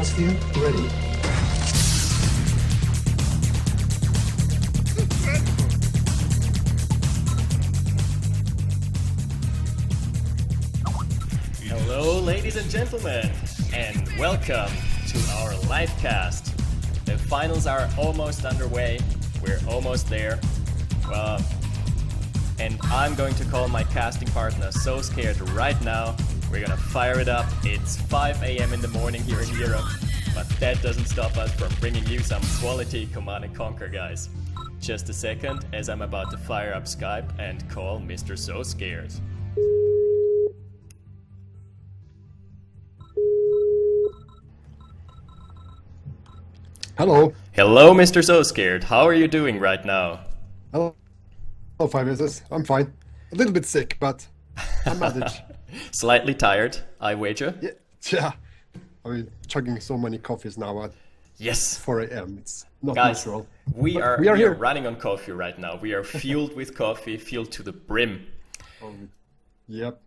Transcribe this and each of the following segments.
Atmosphere ready. Hello, ladies and gentlemen, and welcome to our live cast. The finals are almost underway. We're almost there. And I'm going to call my casting partner SoScared right now. We're gonna fire it up. It's 5 a.m. in the morning here in Europe, but that doesn't stop us from bringing you some quality Command & Conquer, guys. Just a second, as I'm about to fire up Skype and call Mr. SoScared. Hello. Hello, Mr. SoScared. How are you doing right now? Hello, 5SS. I'm fine. A little bit sick, but I manage. Slightly tired, I wager. Yeah. I mean, chugging so many coffees now at Yes. 4 a.m. It's not Guys, natural. we are here. running on coffee right now. We are fueled with coffee, fueled to the brim. Yep.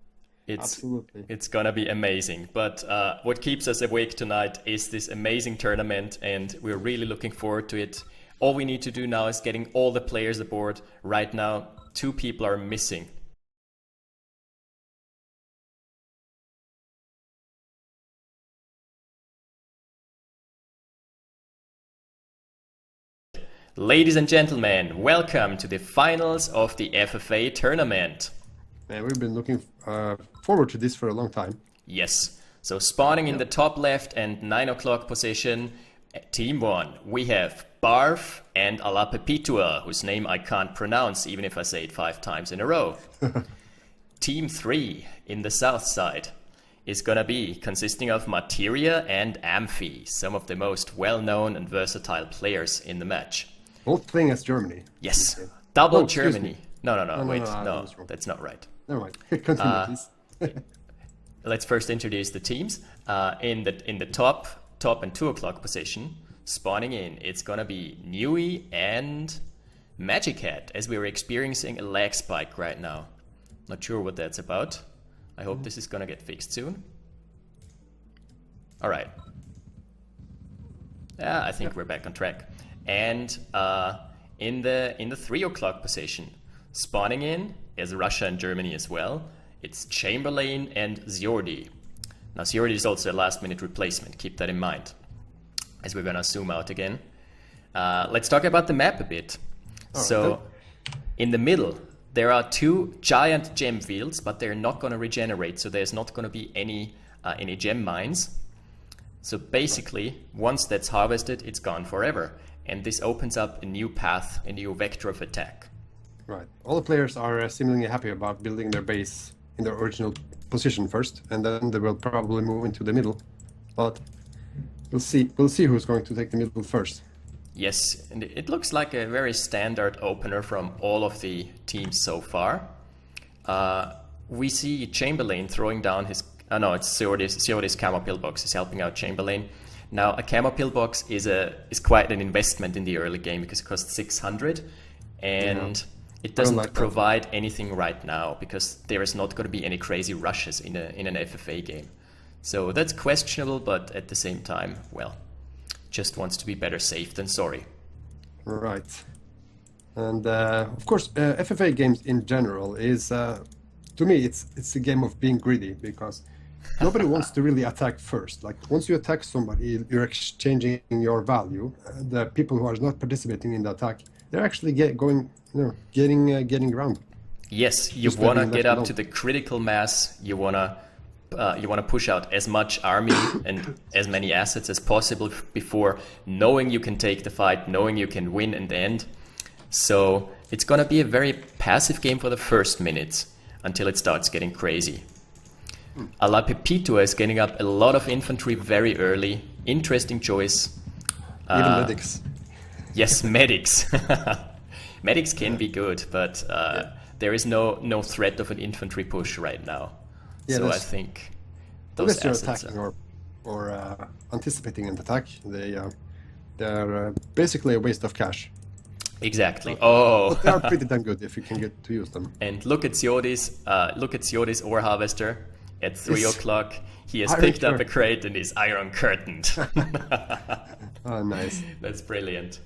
Absolutely. It's gonna be amazing. But what keeps us awake tonight is this amazing tournament, and we're really looking forward to it. All we need to do now is getting all the players aboard. Right now, 2 people are missing. Ladies and gentlemen, welcome to the finals of the FFA tournament. And we've been looking forward to this for a long time. Yes, so spawning in the top left and 9 o'clock position, Team 1, we have Barf and Alapepitua, whose name I can't pronounce even if I say it 5 times in a row. Team 3 in the south side is gonna be consisting of Materia and Amphi, some of the most well-known and versatile players in the match. Both playing as Germany. Yes, double Oh, excuse Germany. me. No, I no, was wrong. that's not right. Never mind. Continue, please. Let's first introduce the teams. In the top and 2 o'clock position, spawning in, it's gonna be Nui and Magic Hat, as we are experiencing a lag spike right now. Not sure what that's about. I hope this is gonna get fixed soon. All right. Yeah, I think we're back on track. And in the 3 o'clock position, spawning in is Russia and Germany as well. It's Chamberlain and Ziordi. Now Ziordi is also a last-minute replacement. Keep that in mind, as we're gonna zoom out again. Let's talk about the map a bit. So, in the middle, there are 2 giant gem fields, but they're not gonna regenerate, so there's not gonna be any gem mines. So basically, once that's harvested, it's gone forever. And this opens up a new path, a new vector of attack. Right. All the players are seemingly happy about building their base in their original position first, and then they will probably move into the middle. But we'll see. We'll see who's going to take the middle first. Yes, and it looks like a very standard opener from all of the teams so far. We see Chamberlain throwing down his... no, it's Ziordi's camo pillbox is helping out Chamberlain. Now, a camo pillbox is quite an investment in the early game because it costs 600, and it doesn't provide anything right now because there is not going to be any crazy rushes in an FFA game. So that's questionable, but at the same time, well, just wants to be better safe than sorry. Right. And of course, FFA games in general is, to me, it's a game of being greedy because nobody wants to really attack first. Like once you attack somebody, you're exchanging your value. The people who are not participating in the attack, they're actually getting ground. Yes, you want to get up to the critical mass. You want to push out as much army and as many assets as possible before knowing you can take the fight, knowing you can win in the end. So it's going to be a very passive game for the first minutes until it starts getting crazy. Alapepitua is getting up a lot of infantry very early. Interesting choice. Even medics. Yes, medics. Medics can be good, but there is no threat of an infantry push right now. Yeah, so I think those unless you're assets attacking or anticipating an attack, they're basically a waste of cash. Exactly. Oh, but they are pretty damn good if you can get to use them. And look at Ziordi's ore harvester. At 3 It's o'clock, he has Iron picked up a Curtain. crate and is iron curtained. Oh, nice. That's brilliant.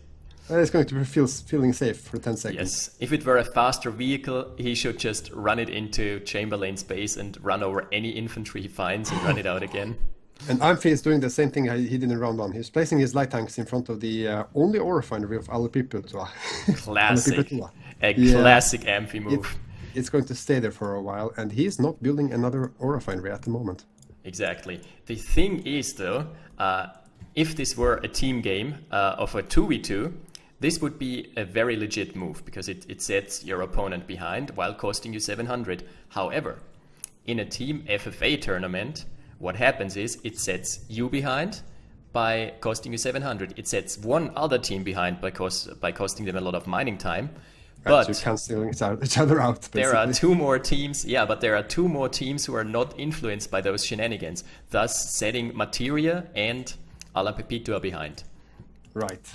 It's going to be feeling safe for 10 seconds. Yes, if it were a faster vehicle, he should just run it into Chamberlain's base and run over any infantry he finds and run it out again. And Amphi is doing the same thing he did in round 1. He's placing his light tanks in front of the only ore refinery of Alapiputua. Classic. A Yeah. classic Amphi move. It's going to stay there for a while, and he's not building another ore refinery at the moment. Exactly. The thing is, though, if this were a team game of a 2v2, this would be a very legit move because it sets your opponent behind while costing you 700. However, in a team FFA tournament, what happens is it sets you behind by costing you 700. It sets one other team behind by costing them a lot of mining time. Right, But so canceling each other out, basically. there are two more teams, but there are two more teams who are not influenced by those shenanigans, thus setting Materia and Ala Pepitua behind. Right.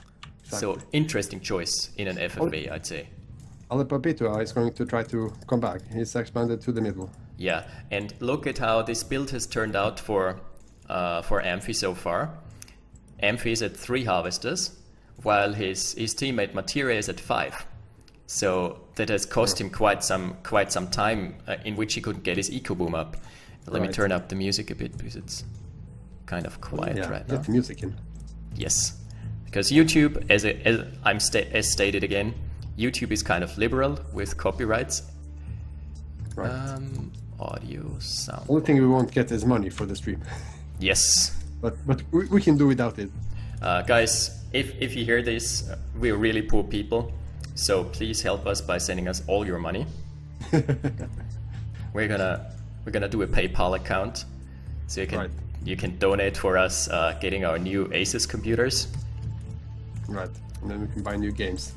Exactly. So interesting choice in an FFA, I'd say. Alapiputua is going to try to come back. He's expanded to the middle. Yeah, and look at how this build has turned out for Amphi so far. Amphi is at 3 harvesters, while his teammate Materia is at 5. So that has cost him quite some time in which he couldn't get his eco boom up. Let me turn up the music a bit because it's kind of quiet right now. Get the music in. Yes, because YouTube, as stated again, YouTube is kind of liberal with copyrights. Right. Audio, sound. Only thing we won't get is money for the stream. Yes. But we can do without it. Guys, if you hear this, we're really poor people. So please help us by sending us all your money. We're gonna do a PayPal account, so you can donate for us getting our new Asus computers. Right, and then we can buy new games.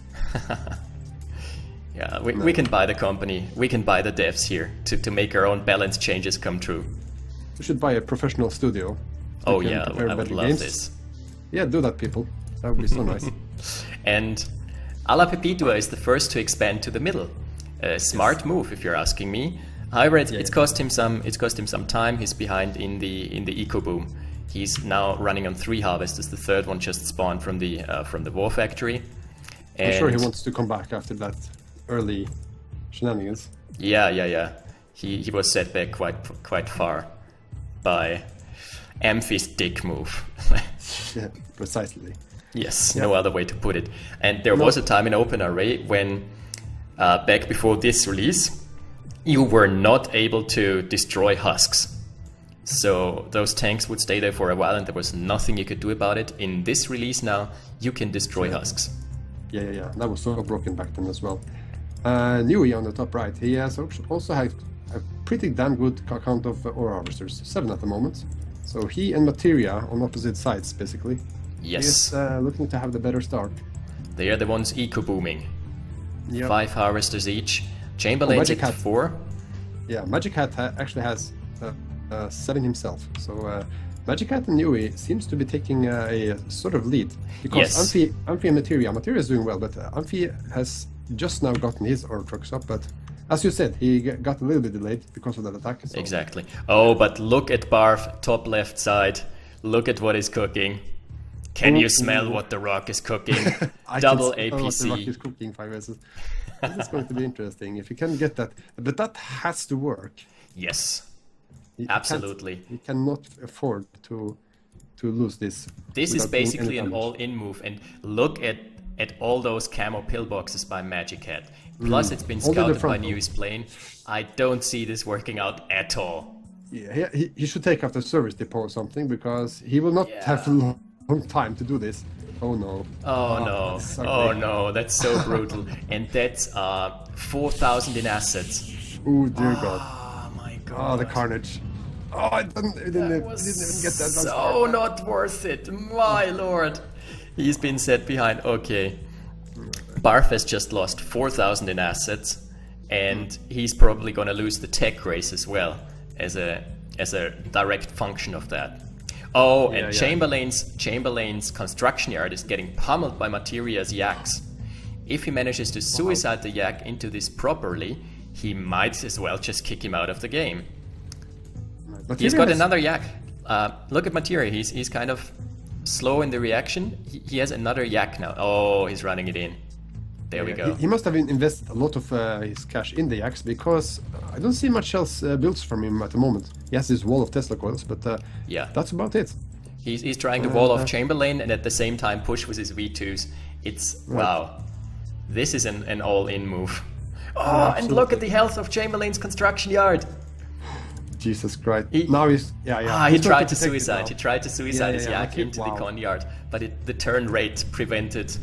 Yeah, we can buy the company, we can buy the devs here to make our own balance changes come true. We should buy a professional studio. Oh We can yeah, prepare I would better love games. this. Yeah, do that, people. That would be so nice. And Ala Pepitua is the first to expand to the middle. A smart move, if you're asking me. However, it's cost him some time. He's behind in the eco boom. He's now running on 3 harvesters. The third one just spawned from the war factory. I'm sure he wants to come back after that early shenanigans. Yeah. He was set back quite far by Amphi's dick move. Yeah, precisely. Yes, no other way to put it. And there was a time in OpenRA when, back before this release, you were not able to destroy husks. So those tanks would stay there for a while and there was nothing you could do about it. In this release now, you can destroy husks. Yeah. That was so broken back then as well. Nui on the top right, he has also had a pretty damn good count of ore harvesters, 7 at the moment. So he and Materia on opposite sides, basically. Yes. He is looking to have the better start. They are the ones eco-booming. Yep. 5 harvesters each. Chamberlain's Magic at Hat. 4. Yeah, Magic Hat actually has 7 himself. So Magic Hat and Nui seems to be taking a sort of lead. Because Yes. Amphi and Materia is doing well, but Amphi has just now gotten his ore trucks up, but as you said, he got a little bit delayed because of that attack. So. Exactly. Oh, but look at Barf, top left side. Look at what is cooking. Can you smell what the rock is cooking? Double I can smell what the rock APC. is cooking, 5S. This is going to be interesting. If you can get that, but that has to work. Yes, You absolutely. You cannot afford to lose this. This is without doing any basically an damage. all-in move. And look at all those camo pillboxes by Magic Hat. Plus it's been Only the scouted by front News Plane. I don't see this working out at all. Yeah, he should take after service depot or something because he will not have a long time to do this. Oh no. Oh no. that's Oh ugly. no, that's so brutal. And that's 4,000 in assets. Oh dear God. Oh my god. Oh, the carnage. Oh, I didn't even get that. So not worth it. My lord. He's been set behind. Okay. Barf has just lost 4,000 in assets, and he's probably going to lose the tech race as well as a direct function of that. Oh, and Chamberlain's construction yard is getting pummeled by Materia's yaks. If he manages to suicide the yak into this properly, he might as well just kick him out of the game. But He's got another yak. Look at Materia. He's kind of slow in the reaction. He has another yak now. Oh, he's running it in. There we go. He must have invested a lot of his cash in the yaks, because I don't see much else builds from him at the moment. He has this wall of Tesla coils, but yeah, that's about it. He's trying to wall off Chamberlain and at the same time push with his V2s. It's wow. This is an all-in move. Oh, and look at the health of Chamberlain's construction yard. Jesus Christ. Now he's... he tried to suicide. He tried to suicide his yak okay, into the con yard. But the turn rate prevented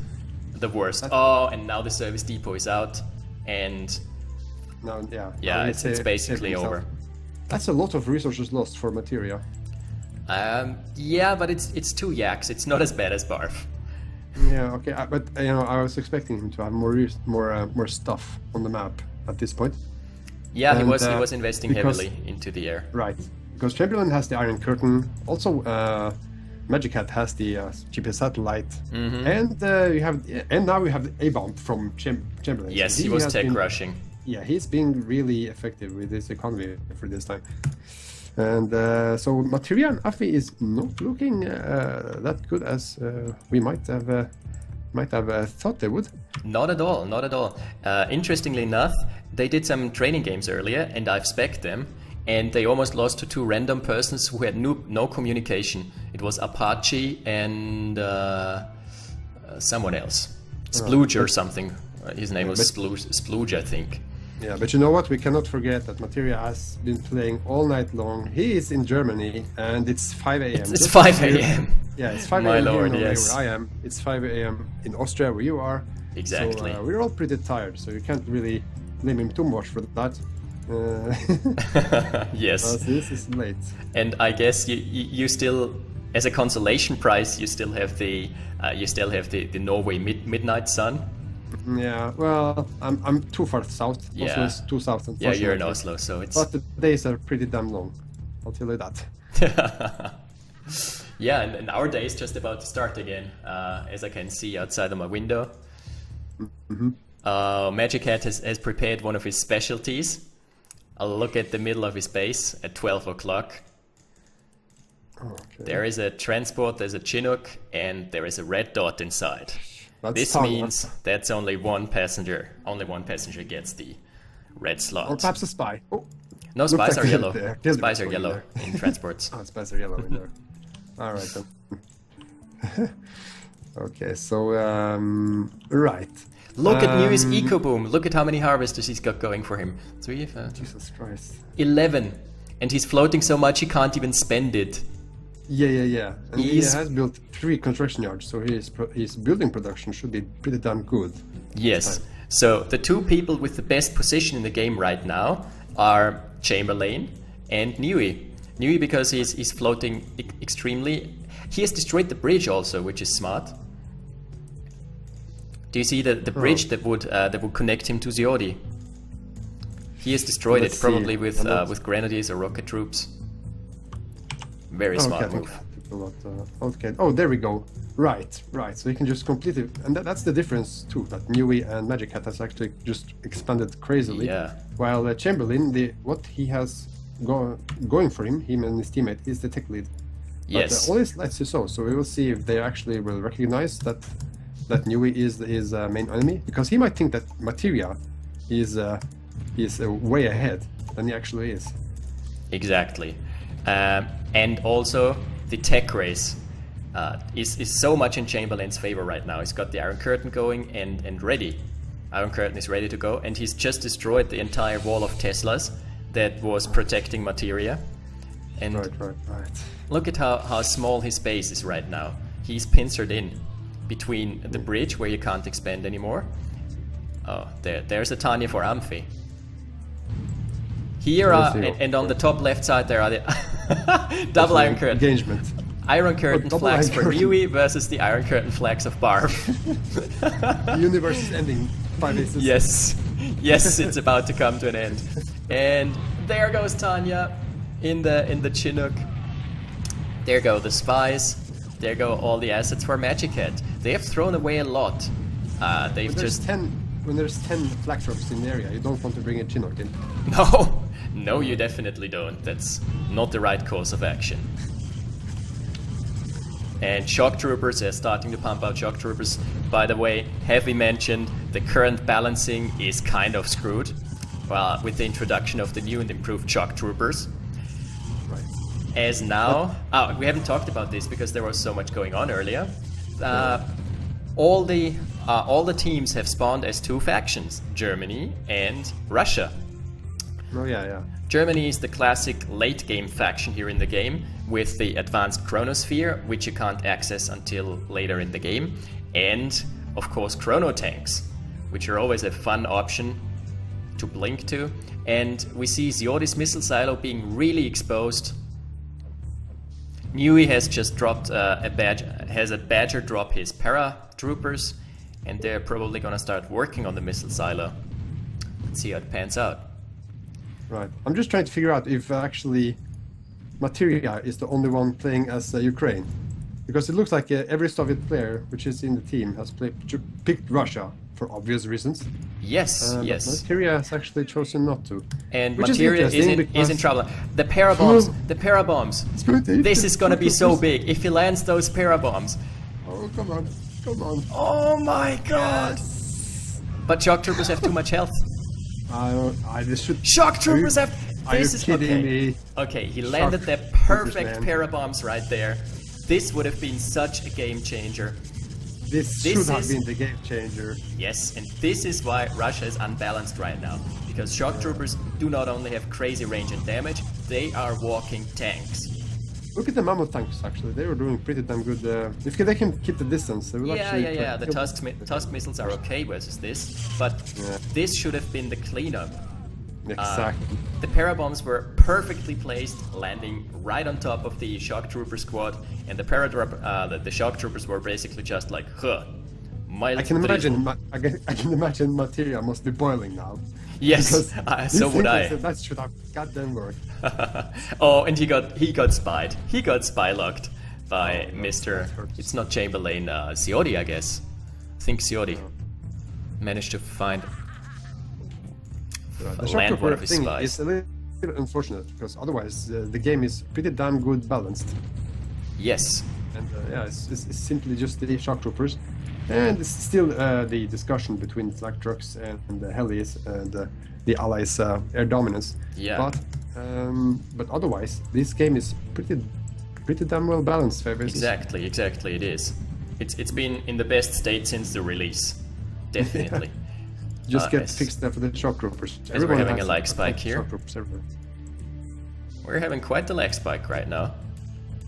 the worst. And now the service depot is out. And... Now, it's basically over. That's a lot of resources lost for Materia. Yeah, but it's 2 yaks. It's not as bad as Barf. Yeah, okay, but I was expecting him to have more stuff on the map at this point. Yeah, he was investing heavily into the air. Right, because Chamberlain has the Iron Curtain. Also, Magic Hat has the GPS satellite, and now we have the A-bomb from Chamberlain. Yes, so he was tech rushing. Yeah, he's been really effective with his economy for this time. And so Materia and Afi is not looking that good as we might have thought they would. Not at all, not at all. Interestingly enough, they did some training games earlier, and I've spec'd them, and they almost lost to 2 random persons who had no communication. It was Apache and someone else. Splooge or something. His name was Splooge, I think. Yeah, but you know what? We cannot forget that Materia has been playing all night long. He is in Germany, and it's 5 a.m. It's 5 a.m. Yeah, it's 5 a.m. here in Norway where I am. It's 5 a.m. in Austria where you are. Exactly. So we're all pretty tired, so you can't really blame him too much for that. Yes. This is late. And I guess you still, as a consolation prize, you still have the Norway midnight sun. Yeah, well, I'm too far south. Yeah. Oslo is too south. Yeah, you're in Oslo, so it's... But the days are pretty damn long. I'll tell you that. Yeah, and our day is just about to start again, as I can see outside of my window. Magic Hat has prepared one of his specialties. I'll look at the middle of his base at 12 o'clock. Okay. There is a transport, there's a Chinook, and there is a red dot inside. This Tanya. means that's only one passenger. Only one passenger gets the red slot. Or perhaps a spy. Oh. No, spies like are yellow. there. Spies are yellow in transports. Oh, spies are yellow in there. All right then. Okay, so right. Look at New's Eco Boom. Look at how many harvesters he's got going for him. 3, 5, Jesus Christ. 11, and he's floating so much he can't even spend it. Yeah. And he has built 3 construction yards, so his building production should be pretty damn good. Yes. So the 2 people with the best position in the game right now are Chamberlain and Nui. Nui because he's floating extremely. He has destroyed the bridge also, which is smart. Do you see the bridge that would connect him to Ziodi? He has destroyed it, probably with grenadiers or rocket troops. Very smart move. Okay. Oh, there we go. Right. So he can just completely, and that's the difference too. That Nui and Magic Hat has actually just expanded crazily. Yeah. While Chamberlain, what he has going for him and his teammate, is the tech lead. Yes. But all this lets you so we will see if they actually will recognize that Nui is his main enemy, because he might think that Materia is way ahead than he actually is. Exactly. And also the tech race is so much in Chamberlain's favor right now. He's got the Iron Curtain going and ready. Iron Curtain is ready to go, and he's just destroyed the entire wall of Teslas that was protecting Materia. And right. look at how small his base is right now. He's pincered in between the bridge where you can't expand anymore. Oh, there's a Tanya for Amphi. Here and on the top left side there are the double Iron Curtain. Engagement. Iron Curtain flags for Nui versus the Iron Curtain flags of Barf. The universe is ending 5 days. Yes, it's about to come to an end. And there goes Tanya in the Chinook. There go the spies. There go all the assets for Magic Hat. They have thrown away a lot. When there's 10 flag drops in the area, you don't want to bring a Chinook in. No, you definitely don't. That's not the right course of action. And shock troopers are starting to pump out shock troopers. By the way, have we mentioned the current balancing is kind of screwed with the introduction of the new and improved shock troopers. Right. As now, we haven't talked about this because there was so much going on earlier. All the teams have spawned as two factions, Germany and Russia. Oh yeah. Germany is the classic late game faction here in the game with the advanced chronosphere, which you can't access until later in the game, and of course chrono tanks, which are always a fun option to blink to. And we see Ziordi's missile silo being really exposed. Nui has just dropped a badger drop his paratroopers, and they're probably gonna start working on the missile silo. Let's see how it pans out. Right. I'm just trying to figure out if actually Materia is the only one playing as Ukraine. Because it looks like every Soviet player which is in the team has picked Russia for obvious reasons. Yes, yes. But Materia has actually chosen not to. And which Materia is in trouble. The parabombs, this is gonna be so big. If he lands those parabombs. Oh, come on. Oh my god! Yes. But shock troopers have too much health. I just should. Shock troopers have. Are you kidding me? Okay, he landed the perfect parabombs right there. This would have been such a game changer. This should have been the game changer. Yes, and this is why Russia is unbalanced right now. Because shock troopers do not only have crazy range and damage, they are walking tanks. Look at the mammoth tanks, actually. They were doing pretty damn good. If they can keep the distance, they will actually... Yeah. The Tusk missiles are okay versus this, but this should have been the cleanup. Exactly. The parabombs were perfectly placed, landing right on top of the shock trooper squad, and the shock troopers were basically just like, I can imagine Materia must be boiling now. Yes, so would I. That should have goddamn worked. Oh, and he got spied. He got spy locked by Mr. It's not Chamberlain, Ziordi, I guess. I think Ziordi managed to find the shock trooper thing is a little unfortunate because otherwise the game is pretty damn good balanced. Yes. And it's simply just the shock troopers. And it's still the discussion between flak trucks and the helis and the allies' air dominance. Yeah. But otherwise, this game is pretty damn well balanced. Exactly, it is. It's been in the best state since the release, definitely. Just get fixed there for the shock troopers. We're having a lag spike here. Everywhere. We're having quite the lag spike right now.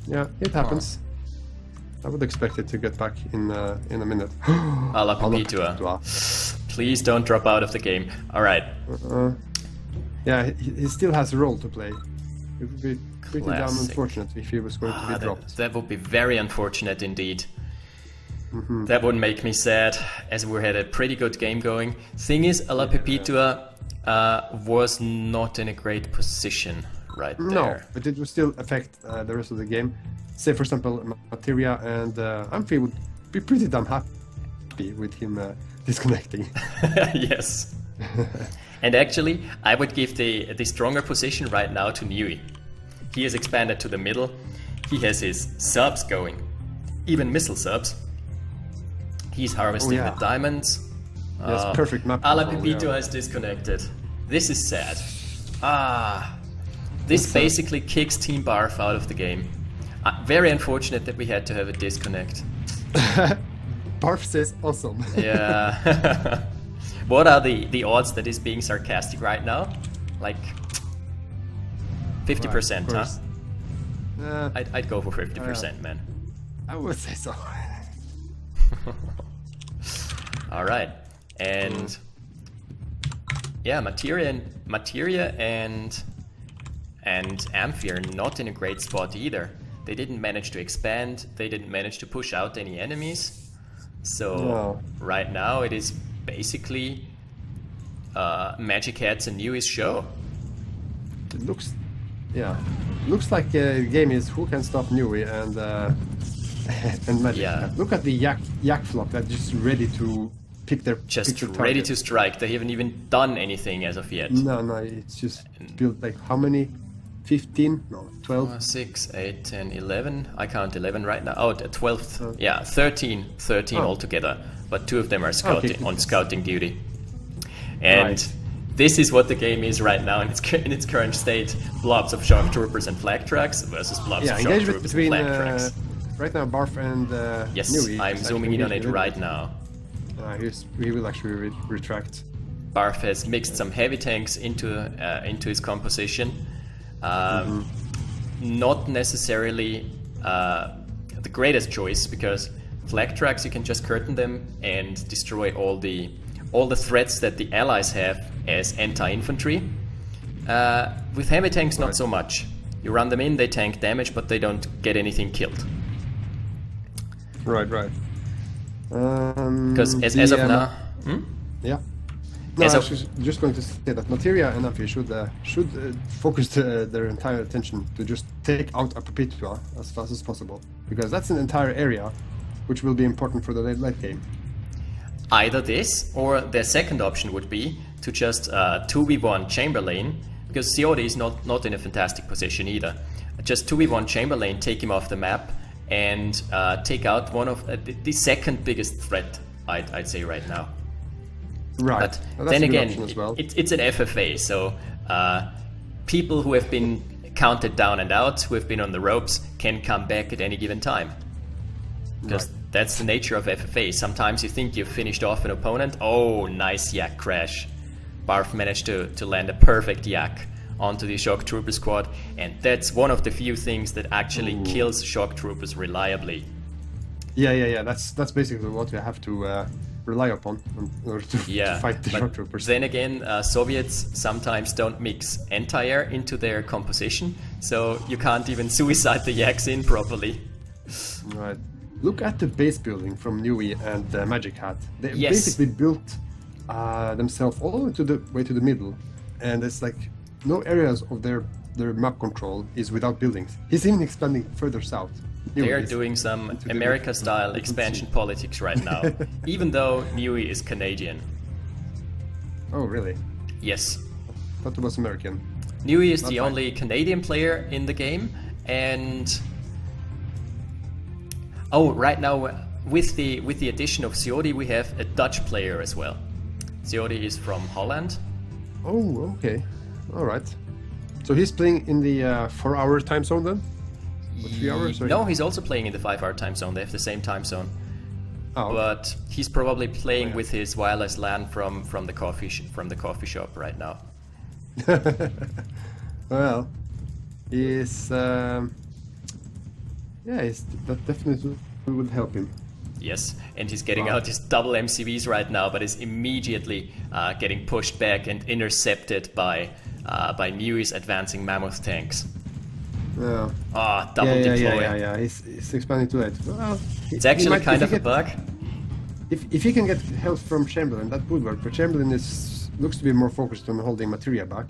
Yeah, it happens. I would expect it to get back in a minute. Alla Perpetua. Please don't drop out of the game. Alright. Yeah, he still has a role to play. It would be pretty damn unfortunate if he was going to be dropped. That would be very unfortunate indeed. That would make me sad, as we had a pretty good game going. Thing is, Alla Perpetua was not in a great position right there. No, but it would still affect the rest of the game. Say, for example, Materia and Amphi would be pretty damn happy with him disconnecting. Yes. And actually, I would give the stronger position right now to Nui. He has expanded to the middle. He has his subs going, even missile subs. He's harvesting the diamonds. Yes, perfect map. Alla Perpetua has disconnected. This is sad. This basically kicks Team Barf out of the game. Very unfortunate that we had to have a disconnect. Barf says awesome. Yeah. What are the odds that he's being sarcastic right now? Like 50%, huh? I'd go for 50%, man. I would say so. All right, and yeah, Materia and Amphi are not in a great spot either. They didn't manage to expand. They didn't manage to push out any enemies. So right now it is basically Magic Hats and Nui's show. It looks like the game is who can stop Nui and Magic Hat. Look at the yak flock that's just ready to pick their just pick their ready target. to strike. They haven't even done anything as of yet. No, it's just built like how many? 15? No, 12. 6, 8, 10, 11. I count 11 right now. Oh, the 12th. Yeah, 13 altogether. But 2 of them are scouting duty. And this is what the game is right now in its current state. Blobs of shock troopers and flag tracks versus blobs of shock engagement troopers between and flag tracks. right now Barf and Yes, Nui I'm zooming in on it right now. he will actually retract. Barf has mixed some heavy tanks into his composition. Not necessarily the greatest choice, because flag tracks you can just curtain them and destroy all the threats that the allies have as anti-infantry. With heavy tanks, not so much. You run them in, they tank damage, but they don't get anything killed. Right. Because as of now, yeah. No, I was just going to say that Materia and Amphi should focus their entire attention to just take out a Perpetua as fast as possible, because that's an entire area which will be important for the late game. Either this, or their second option would be to just 2v1 Chamberlain, because Seodi is not in a fantastic position either. Just 2v1 Chamberlain, take him off the map, and take out one of the second biggest threat, I'd say right now. Right. But then again, it's an FFA, so people who have been counted down and out, who have been on the ropes, can come back at any given time. Because that's the nature of FFA. Sometimes you think you've finished off an opponent. Oh, nice yak crash. Barf managed to land a perfect yak onto the shock trooper squad, and that's one of the few things that actually kills shock troopers reliably. Yeah. That's basically what you have to rely upon in order to fight the shock troopers. Then again, Soviets sometimes don't mix anti-air into their composition, so you can't even suicide the yaks in properly. Right. Look at the base building from Nui and Magic Hat. They basically built themselves all the way to the middle, and it's like no areas of their map control is without buildings. He's even expanding further south. They are doing some America-style expansion politics right now, even though Nui is Canadian. Oh, really? Yes. I thought it was American. Nui is the only Canadian player in the game, and right now with the addition of Seodi, we have a Dutch player as well. Seodi is from Holland. Oh, okay. All right. So he's playing in the 4-hour time zone then? Or 3 hours? No, he's also playing in the 5-hour time zone. They have the same time zone. Oh, okay. But he's probably playing with his wireless LAN from the coffee shop right now. Well, that definitely would help him. Yes, and he's getting out his double MCVs right now, but is immediately getting pushed back and intercepted by Mui's advancing mammoth tanks. Yeah. Double deploy. Yeah. He's expanding to it. Well, it's actually kind of a bug. If he can get help from Chamberlain, that would work. But Chamberlain looks to be more focused on holding Materia back.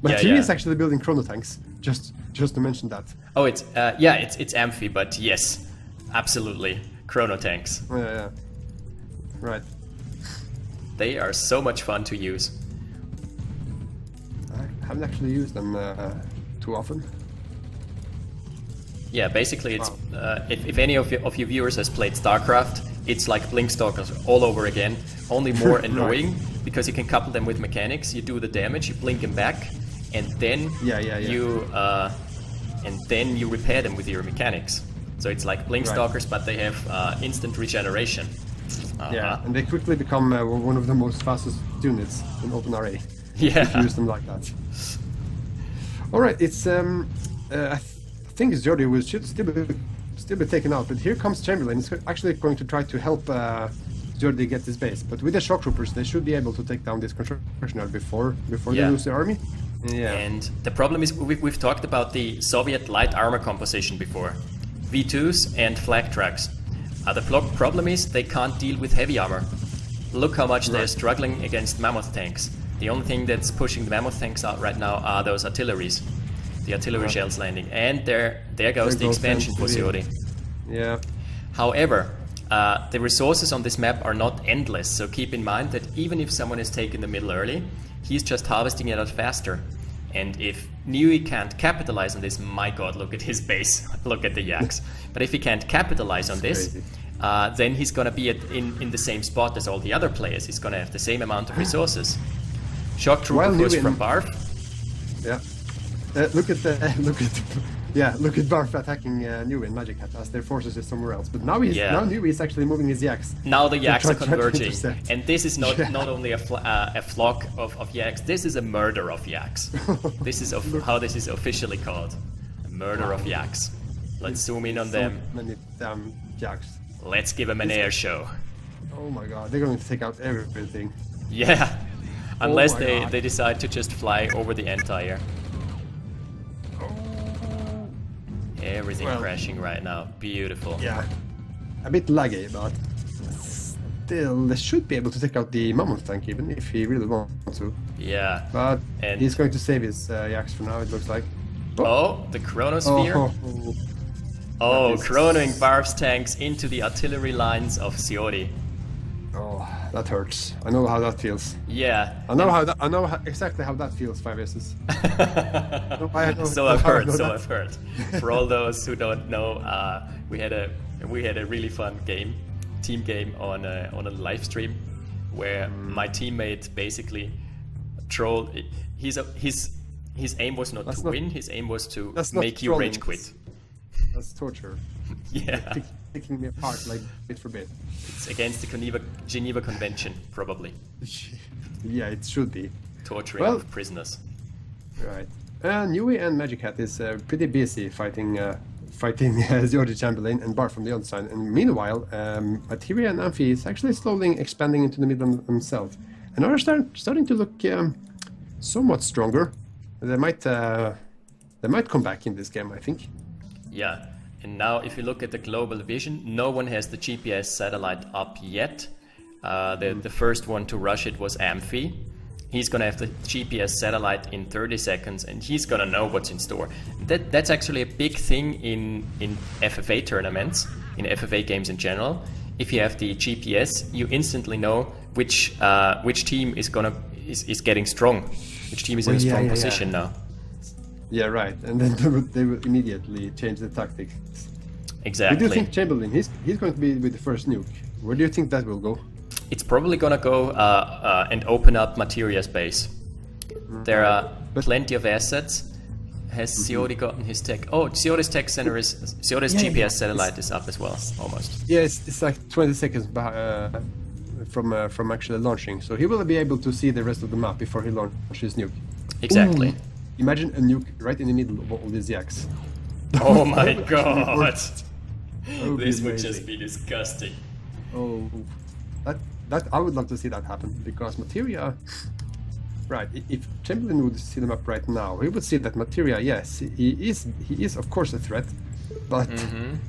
Materia is actually building chrono tanks. Just to mention that. Oh, it's Amphi, but yes, absolutely, chrono tanks. Yeah. Right. They are so much fun to use. I haven't actually used them too often. Yeah, basically, it's if any of your viewers has played StarCraft, it's like Blinkstalkers all over again, only more annoying because you can couple them with mechanics. You do the damage, you blink them back, and then you repair them with your mechanics. So it's like Blinkstalkers, but they have instant regeneration. Yeah, and they quickly become one of the most fastest units in OpenRA. Yeah, if you use them like that. All right, it's I think Jordi should still be taken out, but here comes Chamberlain. He's actually going to try to help Jordi get his base. But with the shock troopers, they should be able to take down this construction yard before they lose their army. Yeah. And the problem is we've talked about the Soviet light armor composition before, V2s and flag tracks. The problem is they can't deal with heavy armor. Look how much they're struggling against mammoth tanks. The only thing that's pushing the mammoth tanks out right now are those artilleries. The artillery shells landing, and there goes the expansion for Seodi. Yeah. However, the resources on this map are not endless, so keep in mind that even if someone is taking the middle early, he's just harvesting it out faster. And if Nui can't capitalize on this, my god, look at his base, look at the yaks. But if he can't capitalize on this, then he's gonna be in the same spot as all the other players. He's gonna have the same amount of resources. Shock Trooper push from Barf. Yeah. Look at Barf attacking Nui and Magic Hat as their forces is somewhere else. But now Nui is actually moving his yaks. Now the yaks are converging, and this is not only a flock of yaks. This is a murder of yaks. This is how this is officially called, a murder of yaks. Let's zoom in on them. Many damn yaks. Let's give them an air show. Oh my god, they're going to take out everything. Yeah, unless they decide to just fly over the entire. Everything crashing right now. Beautiful. Yeah. A bit laggy, but still, they should be able to take out the Mammoth tank even if he really wants to. Yeah. But he's going to save his yaks for now, it looks like. Oh, the Chronosphere. Oh, chronoing Barf's tanks into the artillery lines of Siori. Oh, that hurts. I know how that feels. Yeah. I know exactly how that feels, 5S's. So I've heard. For all those who don't know, we had a really fun team game on a live stream where my teammate basically trolled. His aim was not to win. His aim was to make you rage quit. That's torture. Yeah. Picking me apart like bit for bit. It's against the Geneva Convention, probably. Yeah, it should be. Torturing of prisoners. Right. Nui and Magic Hat is pretty busy fighting Georgie Chamberlain and Barf from the other side. And meanwhile, Materia and Amphi is actually slowly expanding into the middle themselves. And are starting to look somewhat stronger. They might come back in this game, I think. Yeah. And now if you look at the global vision, no one has the GPS satellite up yet. The first one to rush it was Amphi. He's gonna have the GPS satellite in 30 seconds and he's gonna know what's in store. That's actually a big thing in FFA tournaments, in FFA games in general. If you have the GPS, you instantly know which team is getting strong, which team is in a strong position now. Yeah, right. And then they will immediately change the tactics. Exactly. Where do you think Chamberlain, he's going to be with the first nuke? Where do you think that will go? It's probably going to go and open up Materia's base. There are plenty of assets. Has Siori gotten his tech? Oh, Siori's tech center Siori's GPS satellite is up as well, almost. Yeah, it's like 20 seconds from actually launching. So he will be able to see the rest of the map before he launches nuke. Exactly. Ooh. Imagine a nuke right in the middle of all these yaks. Oh my god! This would just be disgusting. Oh, that I would love to see that happen because Materia. Right, if Chamberlain would see them up right now, he would see that Materia, yes, he is of course a threat, but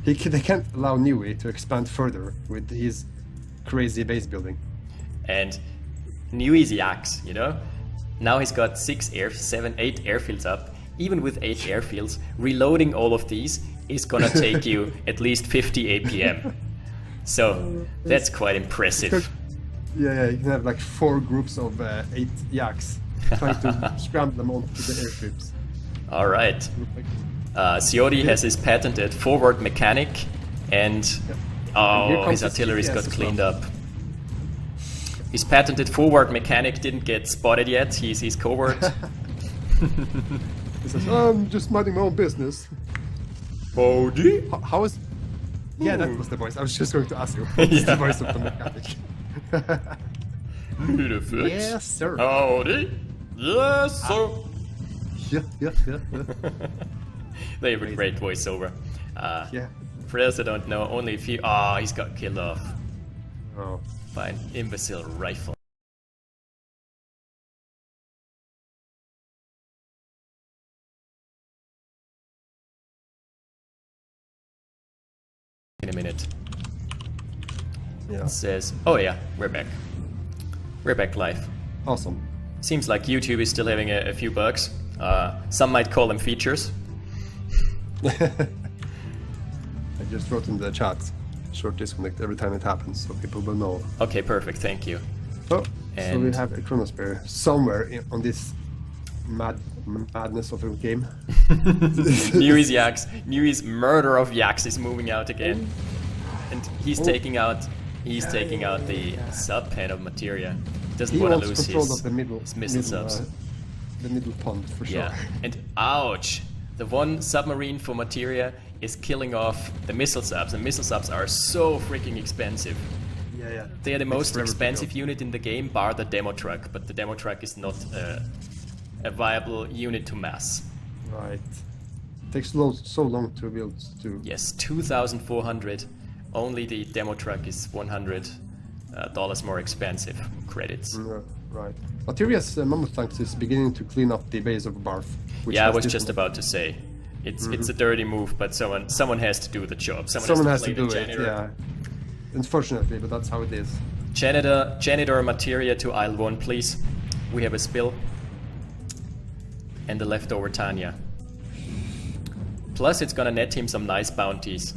they can't allow Nui to expand further with his crazy base building. And Nui's yaks, you know. Now he's got 8 airfields up. Even with 8 airfields, reloading all of these is gonna take you at least 50 APM. So that's quite impressive. Yeah, you can have like 4 groups of 8 yaks trying to scramble them onto the airstrips. All right. Siori has his patented forward mechanic, and his artillery's got cleaned up. His patented forward mechanic didn't get spotted yet. He's covert. He says, I'm just minding my own business. Howdy? How is... Yeah, that was the voice. I was just going to ask you. What's the voice of the mechanic? Yes, sir. Howdy? Yes, sir. Yeah. They have a great voiceover. Yeah. For those that don't know, only if he's got killed off by an imbecile rifle. In a minute. Yeah. It says, oh yeah, we're back. We're back live. Awesome. Seems like YouTube is still having a few bugs. Some might call them features. I just wrote in the chat. short disconnect every time it happens, so people will know. Okay, perfect. Thank you. Oh, so And- we have a Chronosphere somewhere on this madness of a game. Newey's Yaks. Newey's murder of Yaks is moving out again, and he's taking out. He's taking out the sub pen of Materia. He doesn't He want to wants lose control of the middle, his missile subs. The middle pond for sure. Yeah, and ouch! The one submarine for Materia is killing off the missile subs, and missile subs are so freaking expensive. Yeah. They are the most forever to expensive build. unit in the game, bar the demo truck, but the demo truck is not a viable unit to mass. Right. Takes so long to build too. Yes, 2,400. Only the demo truck is $100 more expensive. Credits. Right. Materia's Mammoth Tanks is beginning to clean up the base of Barf. which Yeah, I has was this just one. about to say. It's a dirty move, but someone has to do the job. Someone has to play do the it, janitor. yeah. Unfortunately, but that's how it is. Janitor Materia to aisle 1, please. We have a spill. And the leftover Tanya. Plus, it's gonna net him some nice bounties.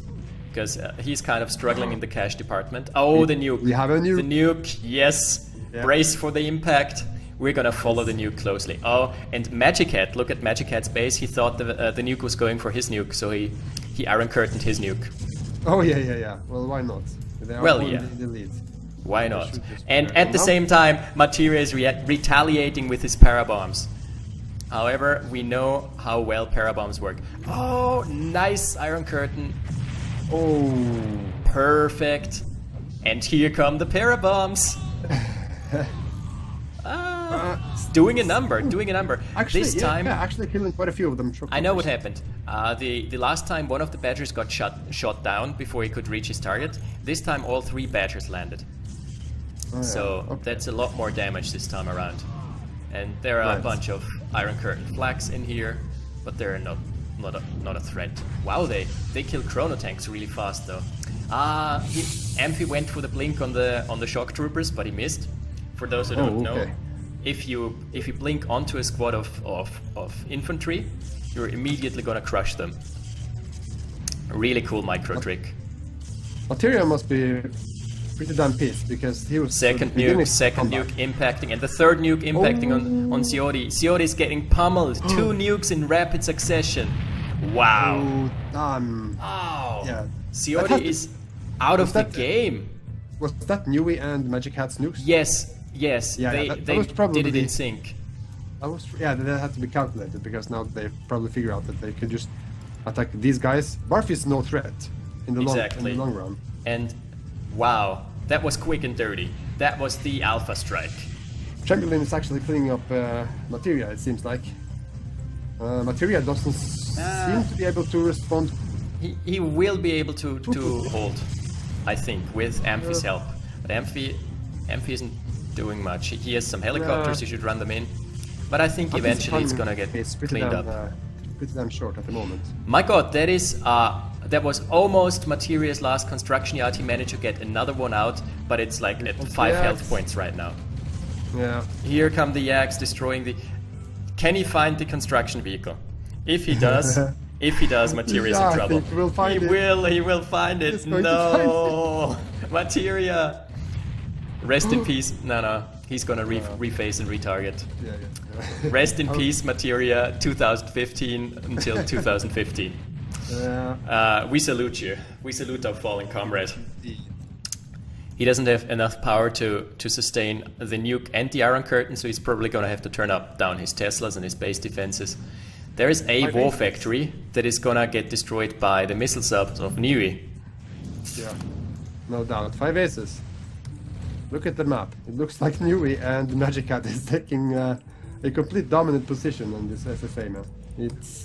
Because he's kind of struggling in the cash department. Oh, the nuke. We have a nuke. The nuke, yes. Yeah. Brace for the impact. We're gonna follow the nuke closely. Oh, and Magic Hat, look at Magic Hat's base. He thought the nuke was going for his nuke, so he Iron Curtained his nuke. Oh, yeah. Well, why not? They are Well, all yeah. in the lead. Why not? should just And prepare at the now. same time, Materia is retaliating with his parabombs. However, we know how well parabombs work. Oh, nice Iron Curtain. Oh. Perfect. And here come the parabombs. Doing a number. Actually, This time, actually killing quite a few of them. I know what happened. The last time one of the Badgers got shot down before he could reach his target. This time all 3 Badgers landed. Oh, yeah. So Okay. that's a lot more damage this time around. And there are a Right. bunch of Iron Curtain flags in here, but they're not a threat. Wow, they kill chrono tanks really fast though. Amphi went for the blink on the shock troopers, but he missed. For those who don't know, okay. if you blink onto a squad of infantry, you're immediately gonna crush them. A really cool micro trick. Materia must be pretty damn pissed because he was Second beginning nuke impacting, and the third nuke impacting on Siori. Siori is getting pummeled. 2 nukes in rapid succession. Wow. Oh, damn. Wow. Yeah. Siori is out of the game. Was that Newey and Magic Hat's nukes? Yes. Yeah, they that was probably did it in the- sync. That had to be calculated because now they probably figure out that they can just attack these guys. Barf is no threat in the Exactly. long run. And wow, that was quick and dirty. That was the alpha strike. Chamberlain is actually cleaning up Materia, it seems like. Materia doesn't seem to be able to respond. He will be able to hold, I think, with Amphi's help. But Amphi isn't doing much. He has some helicopters, you should run them in. But I think eventually it's gonna get cleaned up. Pretty damn short at the moment. My god, that was almost Materia's last construction yard. He managed to get another one out, but it's like at 5 health points right now. Yeah. Here come the Yaks destroying the... Can he find the construction vehicle? If he does, Materia's Yeah, in I trouble. think we'll find he it. will find it. He's going to No, Materia. Rest in peace. No, he's gonna reface and retarget. Yeah. Rest in peace, Materia. 2015 until 2015. Yeah. We salute you. We salute our fallen comrade. He doesn't have enough power to sustain the nuke and the Iron Curtain, so he's probably gonna have to turn down his Teslas and his base defenses. There is a war factory that is gonna get destroyed by the missile subs of Niue. Yeah. No doubt. 5 aces. Look at the map. It looks like Newey and Magic Hat is taking a complete dominant position on this FFA map. It's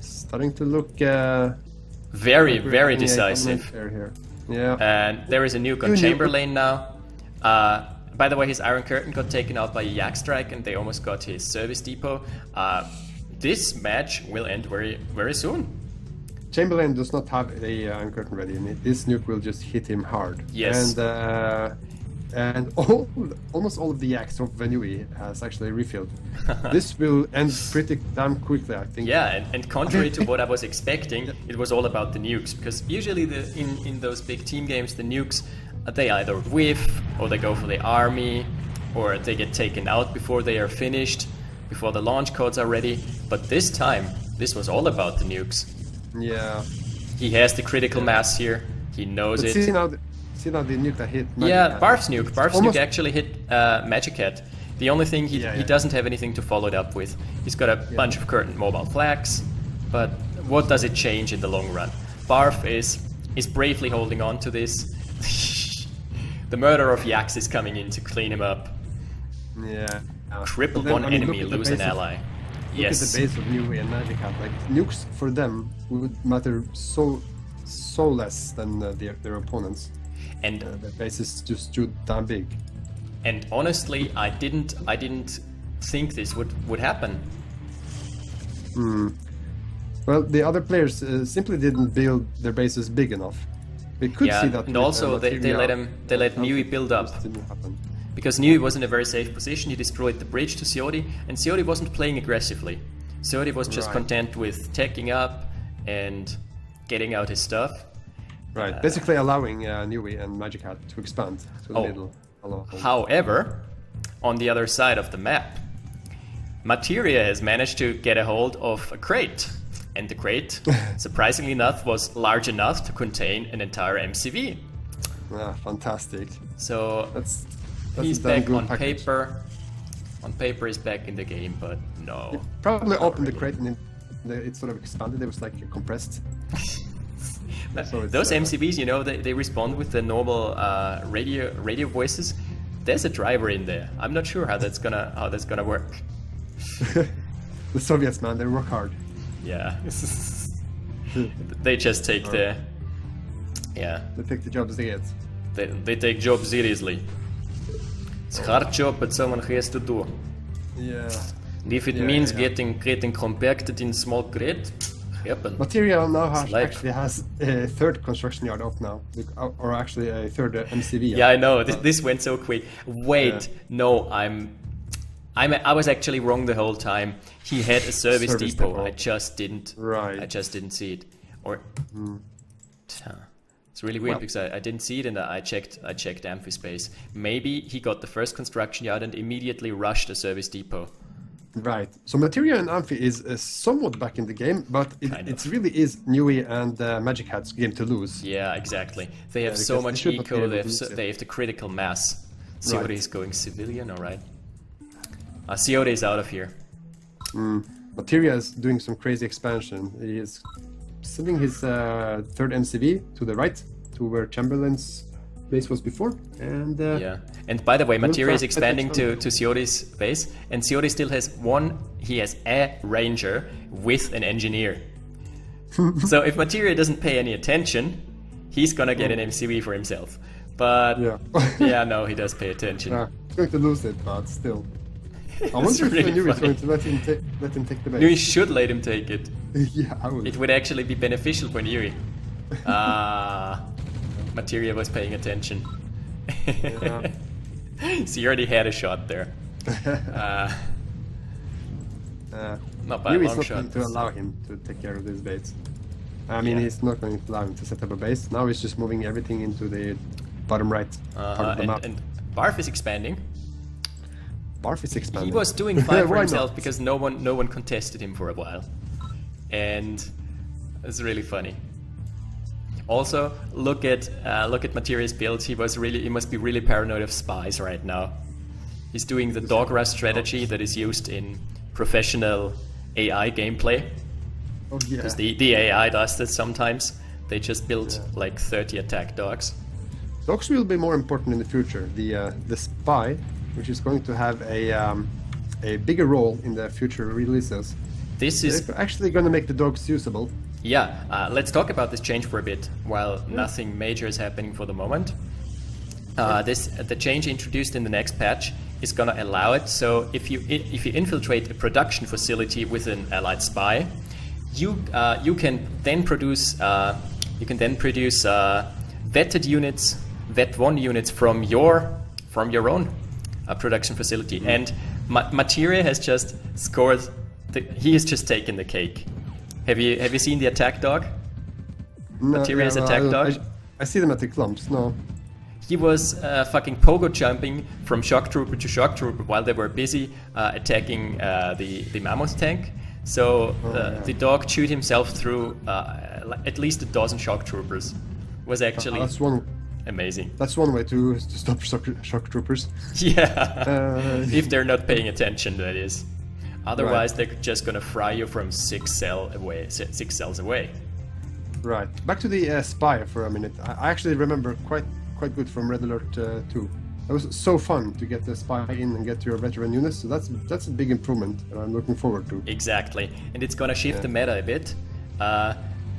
starting to look Very, like we're very having a decisive. dominant pair here. Yeah. And there is a nuke on New nuke. Chamberlain now. By the way, his Iron Curtain got taken out by a Yak Strike, and they almost got his service depot. This match will end very, very soon. Chamberlain does not have a Iron Curtain ready, and this nuke will just hit him hard. Yes. And and almost all of the yaks of Vanui has actually refilled. This will end pretty damn quickly, I think. Yeah, and contrary to what I was expecting, it was all about the nukes, because usually in those big team games, the nukes, they either whiff, or they go for the army, or they get taken out before they are finished, before the launch codes are ready. But this time, this was all about the nukes. Yeah. He has the critical mass here. He knows But it. see now the nuke that hit Magic Yeah, Hat. Barf's nuke. Barf's almost- nuke actually hit Magic Hat. The only thing he doesn't have anything to follow it up with. He's got a bunch of current mobile flags, but what does it change in the long run? Barf is bravely holding on to this. The murder of Yax is coming in to clean him up. Yeah. Cripple But then, one I mean, enemy, look at the lose an base of- ally. Look Yes. at the base of Nui and Magic Hat. Like nukes for them would matter so less than their opponents. And Their base is just too damn big. and honestly, I didn't think this would happen. Well, the other players simply didn't build their bases big enough. We could see that. And with, also they let Nui build up. This didn't happen. Because Nui was in a very safe position. He destroyed the bridge to Seodi, and Seodi wasn't playing aggressively. Seodi was just Right. content with teching up and getting out his stuff. Right, basically allowing Nui and Magic Hat to expand to the Oh. middle. However, on the other side of the map, Materia has managed to get a hold of a crate. And the crate, surprisingly enough, was large enough to contain an entire MCV. Fantastic. So That's he's a damn back good on package. paper. On paper, he's back in the game, but no. Probably opened the really. crate and it sort of expanded. It was like compressed. So it's, Those MCVs, you know, they respond with the normal radio voices. There's a driver in there. I'm not sure how that's gonna work. The Soviets, man, they work hard. Yeah. They just take the They take the jobs they get. they take job seriously. It's a hard job, but someone has to do. Yeah. And if it Yeah, means yeah. getting compacted in small crate, happen. Material now life. actually has a third construction yard up now, or actually a third MCV. Yeah, I know. This went so quick. Wait, no, I was actually wrong the whole time. He had a service depot. I just didn't. Right. I just didn't see it. Or it's really weird because I didn't see it, and I checked Amphispace. Maybe he got the first construction yard and immediately rushed a service depot. Right. So Materia and Amphi is somewhat back in the game, but it really is Nui and Magic Hat's game to lose. Yeah, exactly. They have so because much they should not be eco. able They to have use it. they have the critical mass. Right. Seode is going civilian. All right. Seode is out of here. Materia is doing some crazy expansion. He is sending his third MCV to the right, to where Chamberlain's base was before. And Yeah, and by the way, Materia is try- expanding to Seodi's base, and Seodi still has he has a ranger with an engineer. So if Materia doesn't pay any attention, he's gonna get an MCV for himself. But Yeah. yeah, no, he does pay attention. he's going to lose it, but still. I wonder really if Nui is funny. going to let him take the base. Nui should let him take it. Yeah, I would. It would actually be beneficial for Nui. Materia was paying attention. Yeah. So he already had a shot there. Not by a Nui is long not shot. going to allow him to take care of this base. I mean, Yeah. he's not going to allow him to set up a base. Now he's just moving everything into the bottom right part of the map. And Barf is expanding. Barf is expanding. He was doing fine for Why himself not? because no one contested him for a while, and it's really funny. Also, look at Materia's build. He must be really paranoid of spies right now. He's doing the dog rush strategy that is used in professional AI gameplay. Oh, yeah. Because the AI does that sometimes. They just build like 30 attack dogs. Dogs will be more important in the future. The spy, which is going to have a bigger role in the future releases. This is They're actually going to make the dogs usable. Yeah, let's talk about this change for a bit, while nothing major is happening for the moment. The change introduced in the next patch is going to allow it. So if you infiltrate a production facility with an allied spy, you can then produce vetted units, Vet1 units from your from your own production facility. And Materia has just scored. He has just taken the cake. Have you seen the attack dog? No, Materia's attack dog. I see them at the clumps. No. He was fucking pogo jumping from shock trooper to shock trooper while they were busy attacking the mammoth tank. So the dog chewed himself through at least a dozen shock troopers. Was actually amazing. That's one way to stop shock troopers. Yeah, if they're not paying attention, that is. Otherwise, they're just gonna fry you from 6 cells away. Right. Back to the spy for a minute. I actually remember quite good from Red Alert 2. It was so fun to get the spy in and get your veteran units. So that's a big improvement, and I'm looking forward to. Exactly, and it's gonna shift the meta a bit.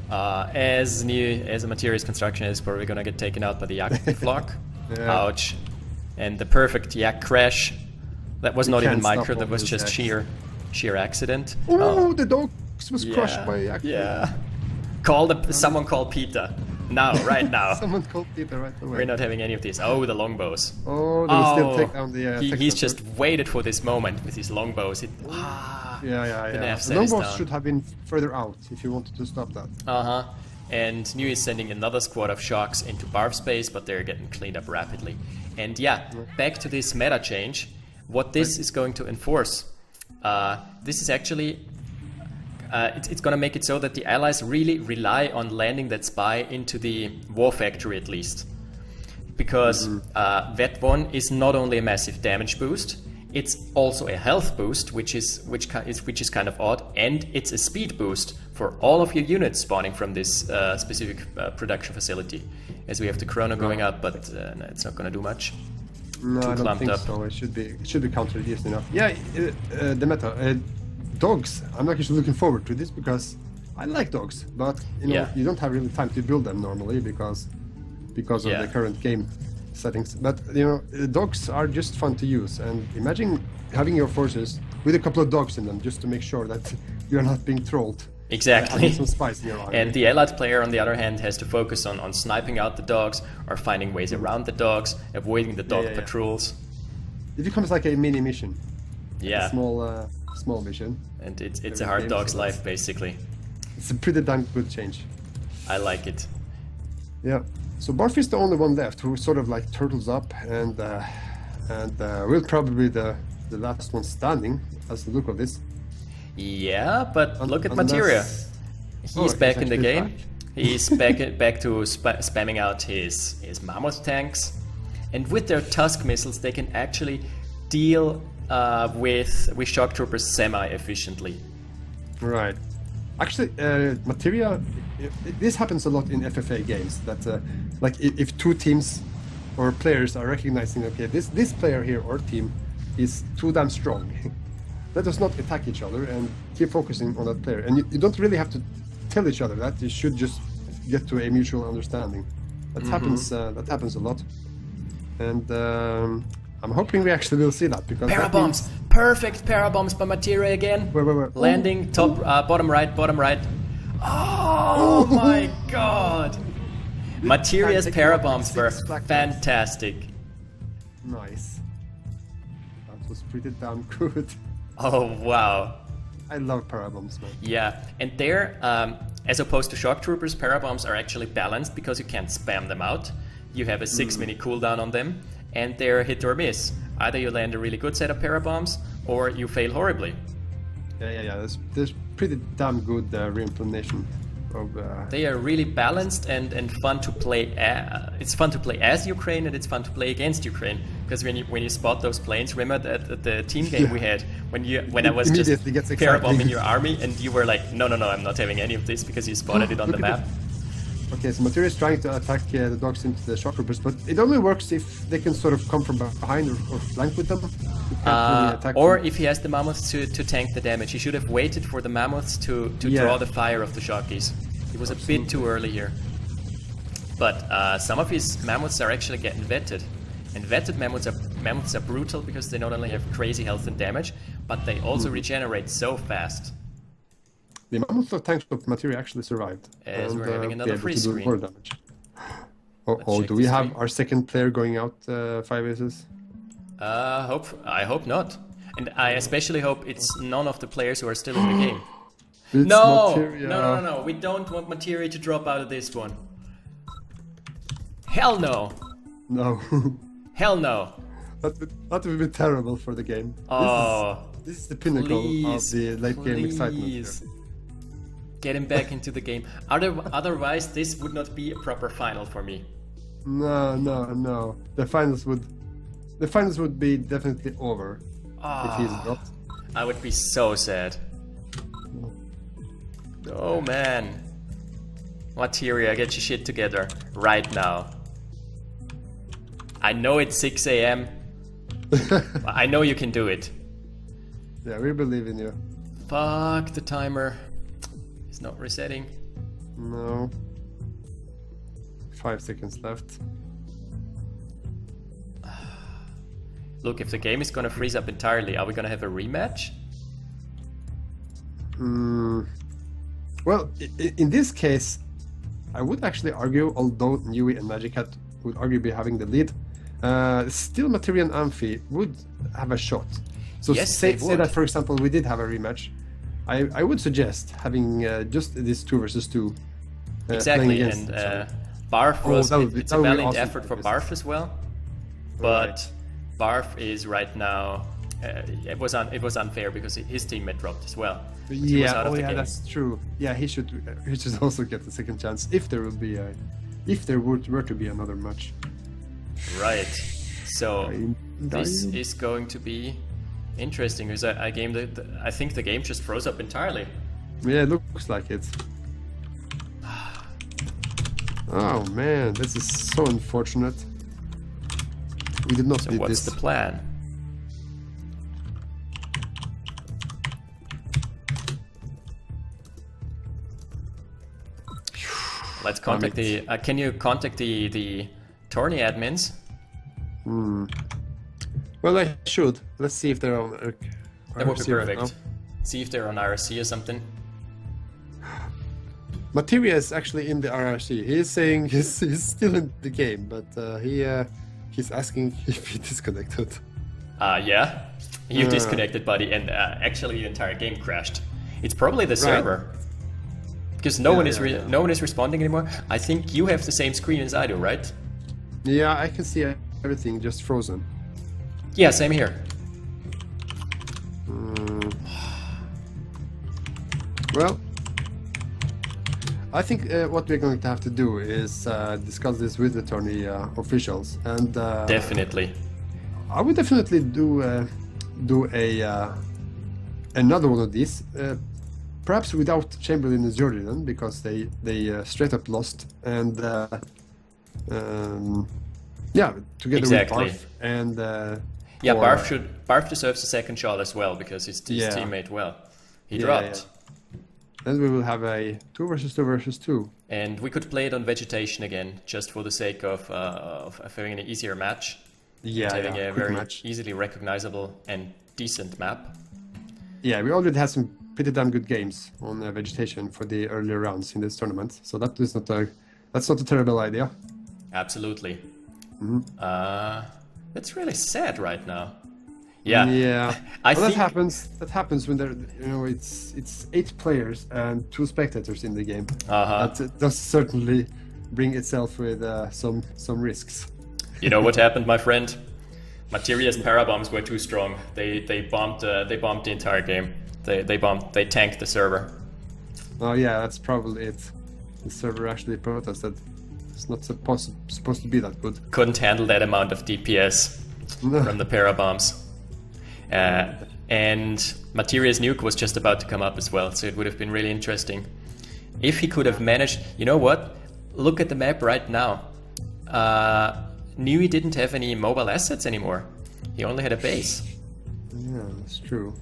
As a Materials construction is probably gonna get taken out by the Yak flock. Ouch. And the perfect Yak crash. That was not even micro, that was just sheer accident. Oh, the dogs was crushed by Yak. Yeah. Someone call Peter. Now, right now. Someone call Peter right away. We're not having any of this. Oh, the longbows. Oh, they will still take down the... he's just waited for this moment with his longbows. The longbows should have been further out if you wanted to stop that. And New is sending another squad of shocks into barf space, but they're getting cleaned up rapidly. And back to this meta change. What this is going to enforce. This is actually... it's going to make it so that the allies really rely on landing that spy into the war factory at least. Because Vet 1 is not only a massive damage boost, it's also a health boost, which is kind of odd, and it's a speed boost for all of your units spawning from this specific production facility. As we have the chrono going up, but it's not going to do much. No, I don't think so. It should be countered easily enough. Yeah, the meta. Dogs, I'm actually looking forward to this because I like dogs, but you don't have really time to build them normally because of the current game settings. But dogs are just fun to use, and imagine having your forces with a couple of dogs in them just to make sure that you're not being trolled. Exactly. Some spice in your army. And the allied player, on the other hand, has to focus on sniping out the dogs or finding ways around the dogs, avoiding the dog patrols. It becomes like a mini mission. Yeah. A small mission. And it's a hard dog's life, basically. It's a pretty damn good change. I like it. Yeah. So Barf is the only one left who sort of like turtles up and will probably be the last one standing as the look of this. Yeah, but look at Materia. He's back in the game. He's back to spamming out his mammoth tanks. And with their Tusk missiles, they can actually deal with shock troopers semi-efficiently. Right. Actually, Materia, this happens a lot in FFA games. That like if two teams or players are recognizing, okay, this player here or team is too damn strong, let us not attack each other and keep focusing on that player. And you don't really have to tell each other that. You should just get to a mutual understanding. That happens. That happens a lot. And I'm hoping we actually will see that because parabombs, perfect parabombs by Materia again. Where? Landing top, bottom right. Oh my god! Materia's parabombs were fantastic. Nice. That was pretty damn good. Oh wow! I love parabombs, man. Yeah, and there, as opposed to shock troopers, parabombs are actually balanced because you can't spam them out. You have a 6-minute cooldown on them, and they're hit or miss. Either you land a really good set of parabombs, or you fail horribly. Yeah. There's pretty damn good re-implementation of... They are really balanced and fun to play. It's fun to play as Ukraine, and it's fun to play against Ukraine. Because when you spot those planes, remember at the team game we had, when I was just parabombing your army, and you were like, no, I'm not having any of this because you spotted it on the map. Okay, so Materia is trying to attack the dogs into the shock troopers, but it only works if they can sort of come from behind or flank with them. Or if he has the mammoths to tank the damage. He should have waited for the mammoths to draw the fire of the shockies. He was a bit too early here. But some of his mammoths are actually getting vetted. And vetted mammoths are brutal because they not only have crazy health and damage, but they also regenerate so fast. The mammoth tanks of Materia actually survived. As we're having another free screen. More damage. Oh, do we have our second player going out 5 aces? I hope not. And I especially hope it's none of the players who are still in the game. It's No! Materia. No. We don't want Materia to drop out of this one. Hell no! No. Hell no! That would be terrible for the game. Oh, This is the pinnacle of the late game excitement. please. Here. Get him back into the game. Otherwise, this would not be a proper final for me. No. The finals would be definitely over if he's dropped. I would be so sad. Oh man. Materia, get your shit together right now. I know it's 6 a.m. I know you can do it. Yeah, we believe in you. Fuck, the timer. It's not resetting. No. 5 seconds left. Look, if the game is gonna freeze up entirely, are we gonna have a rematch? Well, in this case, I would actually argue, although Nui and Magic Hat would argue be having the lead, still Materia and Amphi would have a shot. So Yes, say they would. that, for example, we did have a rematch. I would suggest having just this 2 versus 2. Exactly, playing against and each other. Barf was it's that a would be valiant awesome effort for for Barf as well, but Barf is right now. It was unfair because his teammate dropped as well. So he was out of the game. That's true. Yeah, he should also get the second chance if there will be were to be another match. Right. So this Dying. is going to be interesting because I think the game just froze up entirely. Yeah, it looks like it. Oh man, this is so unfortunate. We did not So need what's this. the plan? Let's contact the. Can you contact the tourney admins? Well, I should. Let's see if they're on. That would be RC right perfect. now. See if they're on RC or something. Materia is actually in the RRC. He is saying he's still in the game, but he's asking if he disconnected. Yeah. You disconnected, buddy, and actually the entire game crashed. It's probably the server. Because no one is responding anymore. I think you have the same screen as I do, right? Yeah, I can see everything just frozen. Yeah, same here. Well, I think what we're going to have to do is discuss this with the tourney officials, and Definitely. I would definitely do another one of these, perhaps without Chamberlain and Jordan, because they straight up lost, and together Exactly. with Barf and Yeah, for- Barf deserves a second shot as well because his teammate he dropped. Then we will have a 2 versus 2 versus 2. And we could play it on vegetation again, just for the sake of having an easier match. Yeah, Having a quick very match. easily recognizable and decent map. Yeah, we already had some pretty damn good games on vegetation for the earlier rounds in this tournament, so that's not a terrible idea. Absolutely. That's really sad right now. Yeah. Yeah. I Well, think that happens when there, it's 8 players and 2 spectators in the game. That does certainly bring itself with some risks. You know what happened, my friend? Materia's parabombs were too strong. They bombed the entire game. They tanked the server. Oh yeah, that's probably it. The server actually protested. It's not supposed to be that good. Couldn't handle that amount of DPS from the parabombs. And Materia's nuke was just about to come up as well, so it would have been really interesting. If he could have managed... You know what? Look at the map right now. Nui didn't have any mobile assets anymore. He only had a base. Yeah, that's true.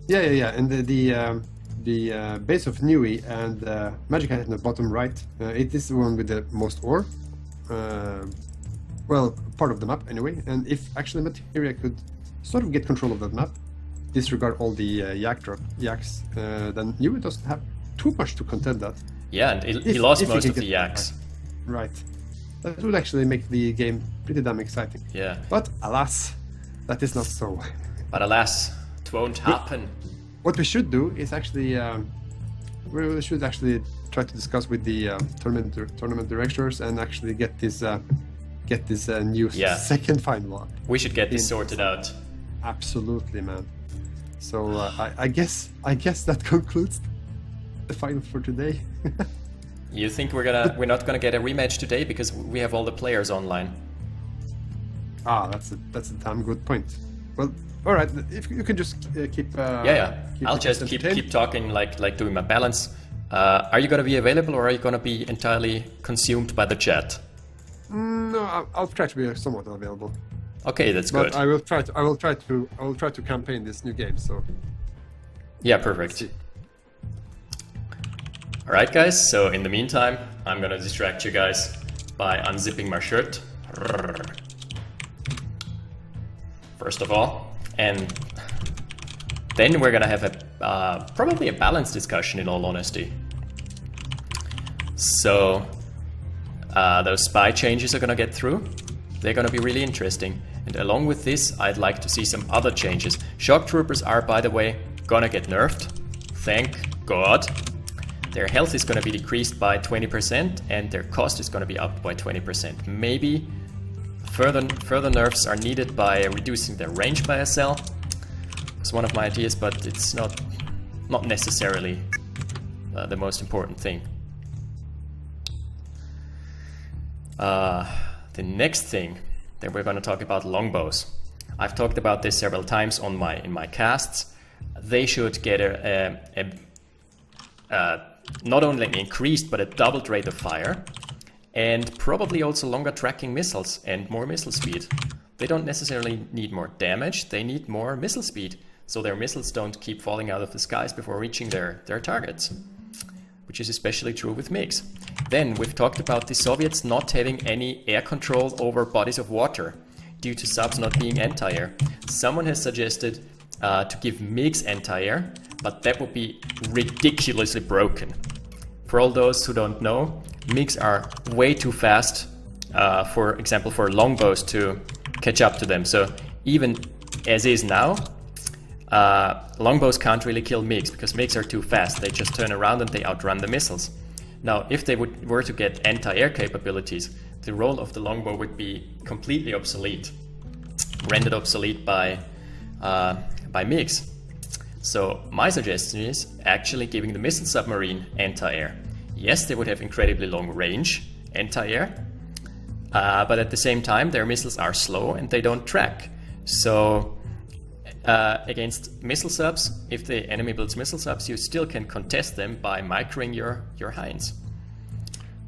Yeah. And the base of Nui and Magic Hat in the bottom right, it is the one with the most ore. Well, part of the map anyway. And if actually Materia could sort of get control of that map, disregard all the yaks, then Nui doesn't have too much to contend that. Yeah, and he lost if most can of the get yaks. Right. That would actually make the game pretty damn exciting. Yeah. But alas, That is not so. But alas, it won't happen. What we should do is actually, we should actually try to discuss with the tournament directors and actually get this new second final. We should get this sorted out. Absolutely, man. So I guess that concludes the final for today. You think we're not gonna get a rematch today because we have all the players online? That's a damn good point. Well, all right. If you can just keep. I'll just keep talking, like doing my balance. Are you gonna be available, or are you gonna be entirely consumed by the chat? No, I'll try to be somewhat available. Okay, that's good. But I will try to campaign this new game. So. Yeah, perfect. All right, guys. So in the meantime, I'm gonna distract you guys by unzipping my shirt. First of all, and then we're gonna have a probably a balanced discussion, in all honesty. So those spy changes are gonna get through. They're gonna be really interesting. And along with this, I'd like to see some other changes. Shock troopers are, by the way, gonna get nerfed. Thank God. Their health is gonna be decreased by 20% and their cost is gonna be up by 20%. Maybe further nerfs are needed by reducing their range by a cell. It's one of my ideas, but it's not necessarily the most important thing. The next thing that we're going to talk about, longbows. I've talked about this several times in my casts. They should get not only an increased but a doubled rate of fire, and probably also longer tracking missiles and more missile speed. They don't necessarily need more damage, they need more missile speed, so their missiles don't keep falling out of the skies before reaching their targets, which is especially true with MiGs. Then we've talked about the Soviets not having any air control over bodies of water due to subs not being anti-air. Someone has suggested to give MiGs anti-air, but that would be ridiculously broken. For all those who don't know, MiGs are way too fast, for example, for longbows to catch up to them. So even as is now, longbows can't really kill MiGs because MiGs are too fast. They just turn around and they outrun the missiles. Now, if they were to get anti-air capabilities, the role of the longbow would be completely obsolete, rendered obsolete by MiGs. So my suggestion is actually giving the missile submarine anti-air. Yes, they would have incredibly long range anti-air, but at the same time their missiles are slow and they don't track. So against missile subs, if the enemy builds missile subs, you still can contest them by microing your hinds.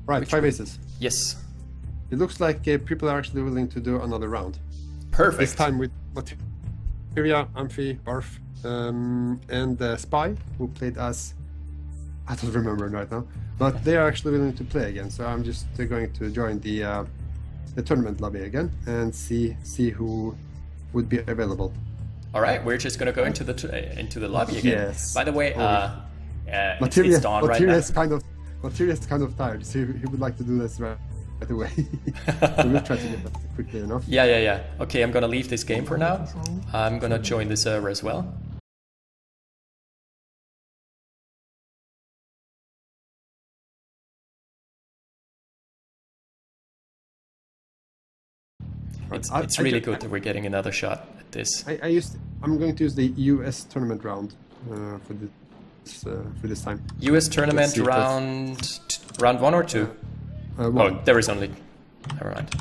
Right, 5 aces. Yes. It looks like people are actually willing to do another round. Perfect. This time with Materia, Amphi, Barf, and Spy, who played as... I don't remember right now. But they are actually willing to play again, so I'm just going to join the tournament lobby again and see who would be available. All right, we're just going to go into the lobby again. Yes. By the way, Materia, it's dawn right now. Materia is kind of tired, so he would like to do this right away. So we'll try to get that quickly enough. Yeah. Okay, I'm going to leave this game for now. I'm going to join the server as well. It's really good that we're getting another shot at this. I'm going to use the US tournament round for this time. US tournament round 1 or 2? One. Oh, there is only. Never mind.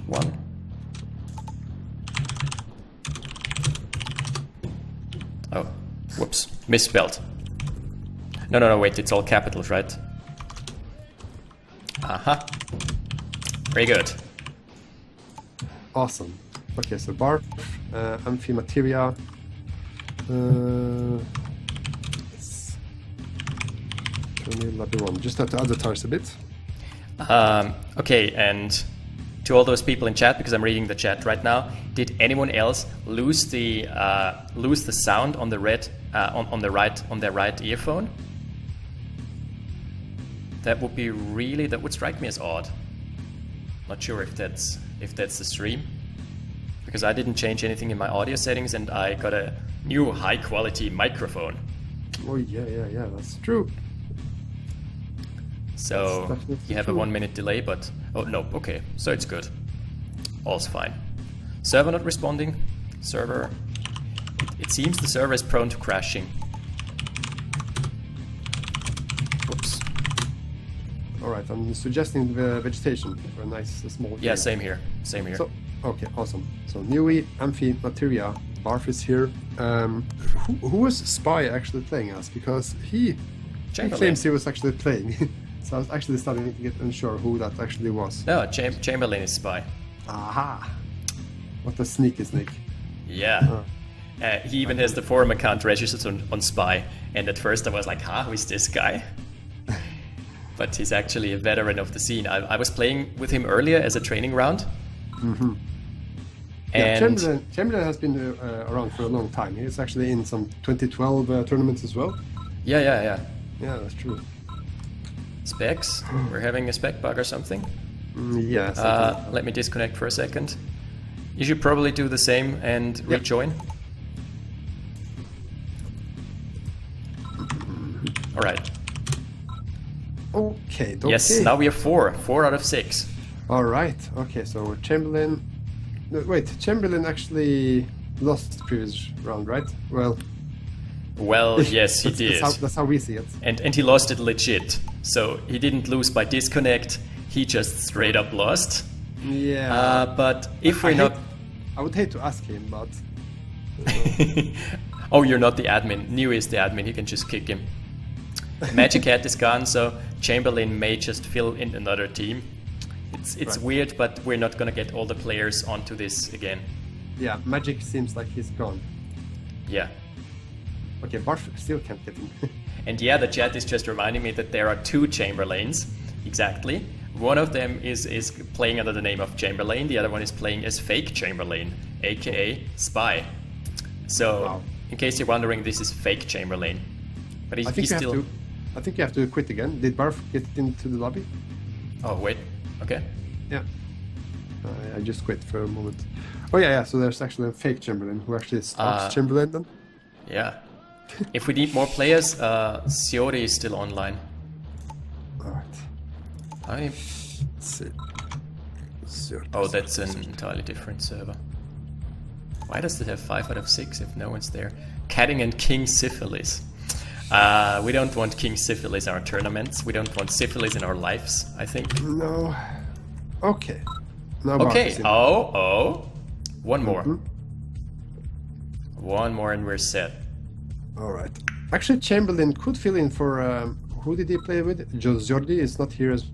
1. Oh, whoops, misspelled. No, wait, it's all capitals, right? Aha. Very good. Awesome. Okay, so Barf, Amphi, Materia. Let's turn lobby 1. Just have to advertise a bit. Okay, and to all those people in chat, because I'm reading the chat right now, did anyone else lose the sound on the on their right earphone? That would strike me as odd. Not sure if that's the stream, because I didn't change anything in my audio settings, and I got a new high-quality microphone. Oh yeah, that's true. So you have a 1 minute delay, but oh no, okay, so it's good. All's fine. Server not responding. Server. It seems the server is prone to crashing. Whoops. All right, I'm suggesting the vegetation for a nice small game. Yeah, same here. Same here. So, okay, awesome. So Nui, Amphi, Materia, Barf is here. Who was Spy actually playing as? Because he claims he was actually playing. So I was actually starting to get unsure who that actually was. No, Chamberlain is Spy. Aha! What a sneaky snake. Yeah. He even has the forum account registered on Spy. And at first I was like, who is this guy? But he's actually a veteran of the scene. I was playing with him earlier as a training round. Mm-hmm. Yeah, Chamberlain has been around for a long time. He's actually in some 2012 tournaments as well. Yeah. Yeah, that's true. Specs? We're having a spec bug or something? Yeah. Let me disconnect for a second. You should probably do the same and rejoin. All right. Okay. Yes, now we are 4 out of 6. All right. Okay, so Chamberlain. No, wait, Chamberlain actually lost the previous round, right? Well, yes, he did. That's how we see it. And he lost it legit. So he didn't lose by disconnect. He just straight up lost. Yeah. But if we're not... I would hate to ask him, but... Oh, you're not the admin. New is the admin. He can just kick him. Magic Hat is gone, so Chamberlain may just fill in another team. It's weird, but we're not gonna get all the players onto this again. Yeah, Magic seems like he's gone. Yeah. Okay, Barf still can't get him. And yeah, the chat is just reminding me that there are 2 Chamberlains. Exactly. One of them is playing under the name of Chamberlain. The other one is playing as fake Chamberlain, aka Spy. So, in case you're wondering, this is fake Chamberlain. But he's still... I think you have to quit again. Did Barf get into the lobby? Oh, wait. Okay. Yeah. I just quit for a moment. Oh, yeah. So there's actually a fake Chamberlain who actually starts Chamberlain then? Yeah. If we need more players, Siori is still online. Alright. Let's see. Oh, that's an entirely different server. Why does it have 5 out of 6 if no one's there? Catting and King Syphilis. We don't want King Syphilis in our tournaments. We don't want syphilis in our lives, I think. No. Okay. Now okay. One more. One more and we're set. Alright. Actually, Chamberlain could fill in for... who did he play with? Jordi is not here as...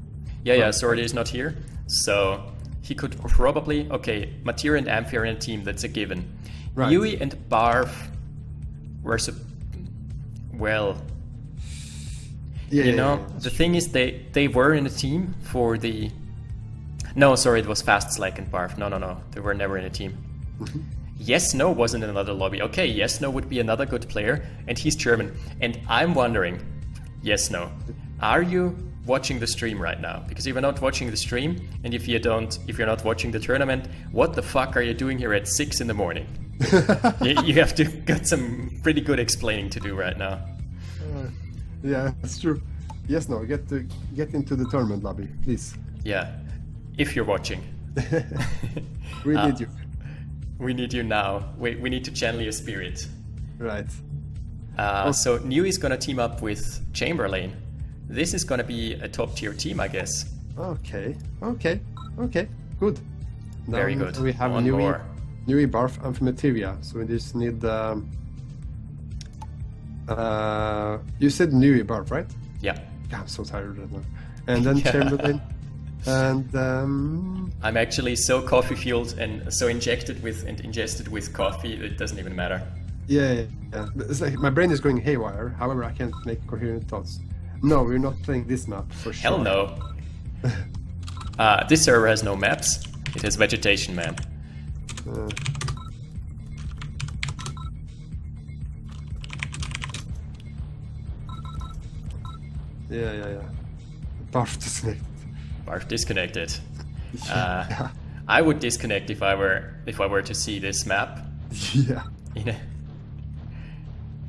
Yeah, Jordi is not here. So he could probably... Okay, Materia and Amphi are in a team, that's a given. Right. Yui and Barf were... Well... the thing is they were in a team for the... No, sorry, it was Fast Slack and Barf. No. They were never in a team. Yes, No wasn't in another lobby. Okay, Yes, No would be another good player, and he's German. And I'm wondering, Yes, No, are you watching the stream right now? Because if you're not watching the stream, and if you're not watching the tournament, what the fuck are you doing here at 6 in the morning? You have got some pretty good explaining to do right now. Yeah, that's true. Yes, No, get into the tournament lobby, please. Yeah, if you're watching. We need you. We need you now. We need to channel your spirit. Right. So New is gonna team up with Chamberlain. This is gonna be a top tier team, I guess. Okay. Good. Now Very good. We have One more. Nui, Barf, and Materia. So we just need... you said Nui, Barf, right? Yeah. God, I'm so tired right now. And then Chamberlain. And I'm actually so coffee fueled and so ingested with coffee that it doesn't even matter. Yeah. It's like my brain is going haywire. However, I can't make coherent thoughts. No, we're not playing this map for sure. Hell no. This server has no maps. It has vegetation, man. Yeah. Barf disconnected. Barf disconnected. I would disconnect if I were to see this map. Yeah. You know,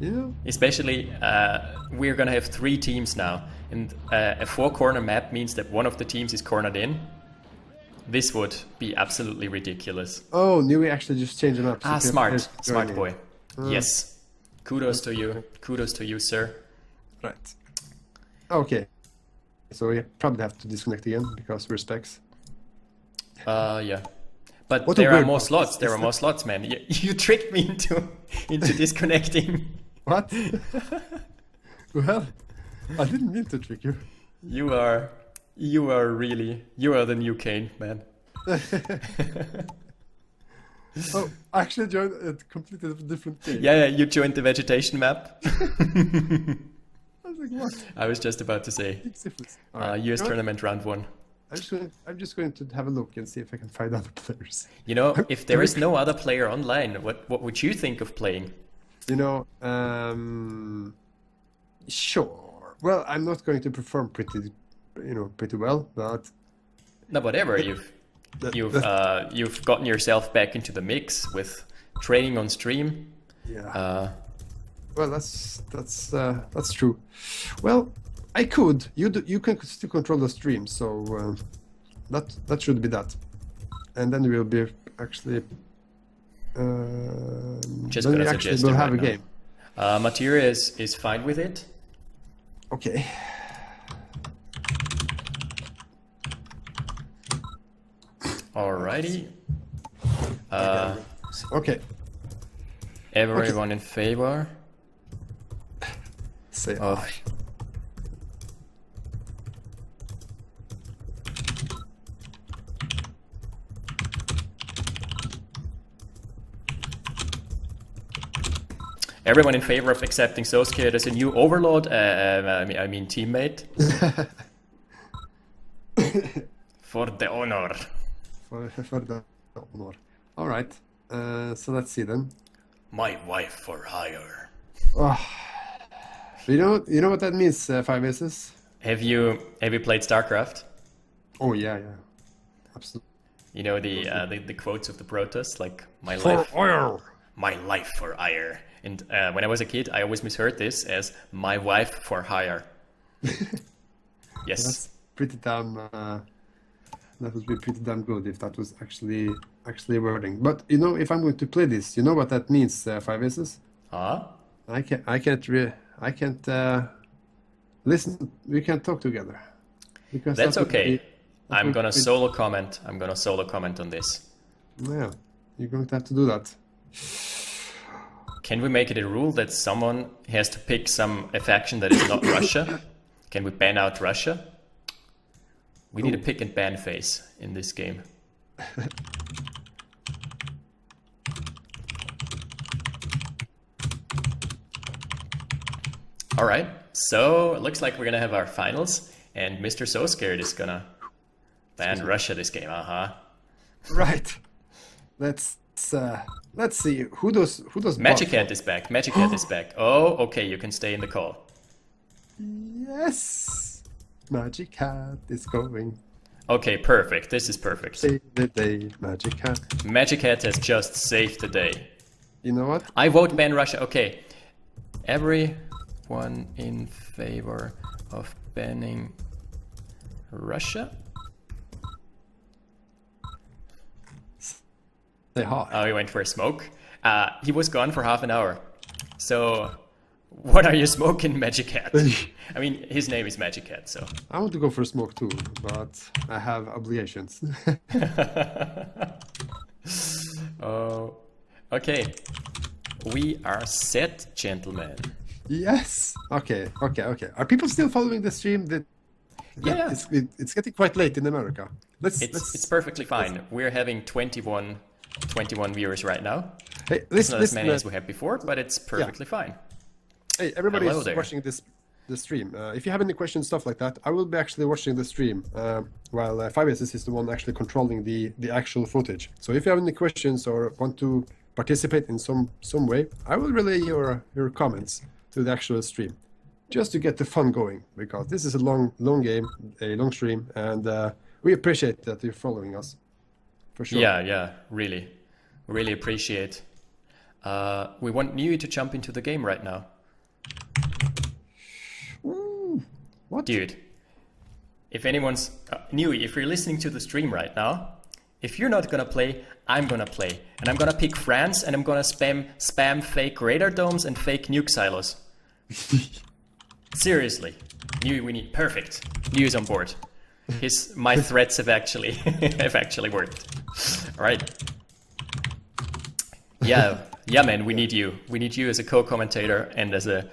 You know? especially we're gonna have 3 teams now, and a 4-corner map means that one of the teams is cornered in. This would be absolutely ridiculous. Oh, we actually just changed the map. Ah, so smart boy. Yes, kudos to you, sir. Right. Okay. So we probably have to disconnect again because we're specs. Yeah. But What a there are weird more box. slots. There are more slots, man. You tricked me into disconnecting. What? Well, I didn't mean to trick you. You are the new Kane, man. Oh, I actually joined a completely different game. Yeah, you joined the vegetation map. I was like, what? I was just about to say. Big syphilis. All right. US You know what? tournament round 1. I'm just going to have a look and see if I can find other players. You know, if there is no other player online, what would you think of playing? You know, sure. Well, I'm not going to perform pretty well, but No, whatever. You've gotten yourself back into the mix with training on stream. yeah. Well, that's true. Well, I could. You can still control the stream, so that should be that. And then we'll be actually. Just then gonna we actually suggest will it have right a now. game. Materia is fine with it. Okay. Alrighty. Okay. Everyone in favor Say of aye. Everyone in favor of accepting SoScared as a new overlord? I mean teammate. For the honor. For the honor. All right. So let's see then. My wife for hire. Oh, you know what that means, 5Ss? Have you played StarCraft? Oh yeah, absolutely. You know the quotes of the Protoss, like my For life, oil. my life for hire. And when I was a kid, I always misheard this as my wife for hire. Yes. That's pretty damn. That would be pretty damn good if that was actually wording. But you know, if I'm going to play this, you know what that means, 5Ss? Huh? I can't listen. We can't talk together. Because That's that would okay. be- I'm gonna solo comment. I'm gonna solo comment on this. Yeah, you're going to have to do that. Can we make it a rule that someone has to pick a faction that is not Russia? Can we ban out Russia? We need a pick and ban phase in this game. All right, so it looks like we're gonna have our finals, and Mr. SoScared is gonna ban Russia this game. Right. Let's see who does. Magic bot Cat is back. Magic Cat is back. Oh, okay, you can stay in the call. Yes. Magic Cat is going. Okay, perfect. This is perfect. Save the day, Magic Cat. Magic Cat has just saved the day. You know what? I vote ban Russia. Okay. Everyone in favor of banning Russia? Say hi. Oh, he went for a smoke. He was gone for half an hour. So, what are you smoking, Magic Cat? I mean, his name is Magic Cat, so. I want to go for a smoke too, but I have obligations. Oh, okay. We are set, gentlemen. Yes. Okay. Are people still following the stream? Yeah. It's getting quite late in America. It's perfectly fine. We're having 21 viewers right now. Hey, It's not as many as we had before, but it's perfectly fine. Hey, everybody Hello is there. watching the stream. If you have any questions, stuff like that, I will be actually watching the stream while 5SS is the one actually controlling the actual footage. So if you have any questions or want to participate in some way, I will relay your comments to the actual stream, just to get the fun going, because this is a long game, a long stream, and we appreciate that you're following us. for sure. Yeah, really appreciate. We want Nui to jump into the game right now. Ooh, what? Dude, if anyone's... Nui, if you're listening to the stream right now, if you're not gonna play, I'm gonna play. And I'm gonna pick France, and I'm gonna spam fake radar domes and fake nuke silos. Seriously. Nui, we need... Perfect. Nui's on board. My threats have actually worked. All right. Yeah, man, we need you. We need you as a co-commentator and as a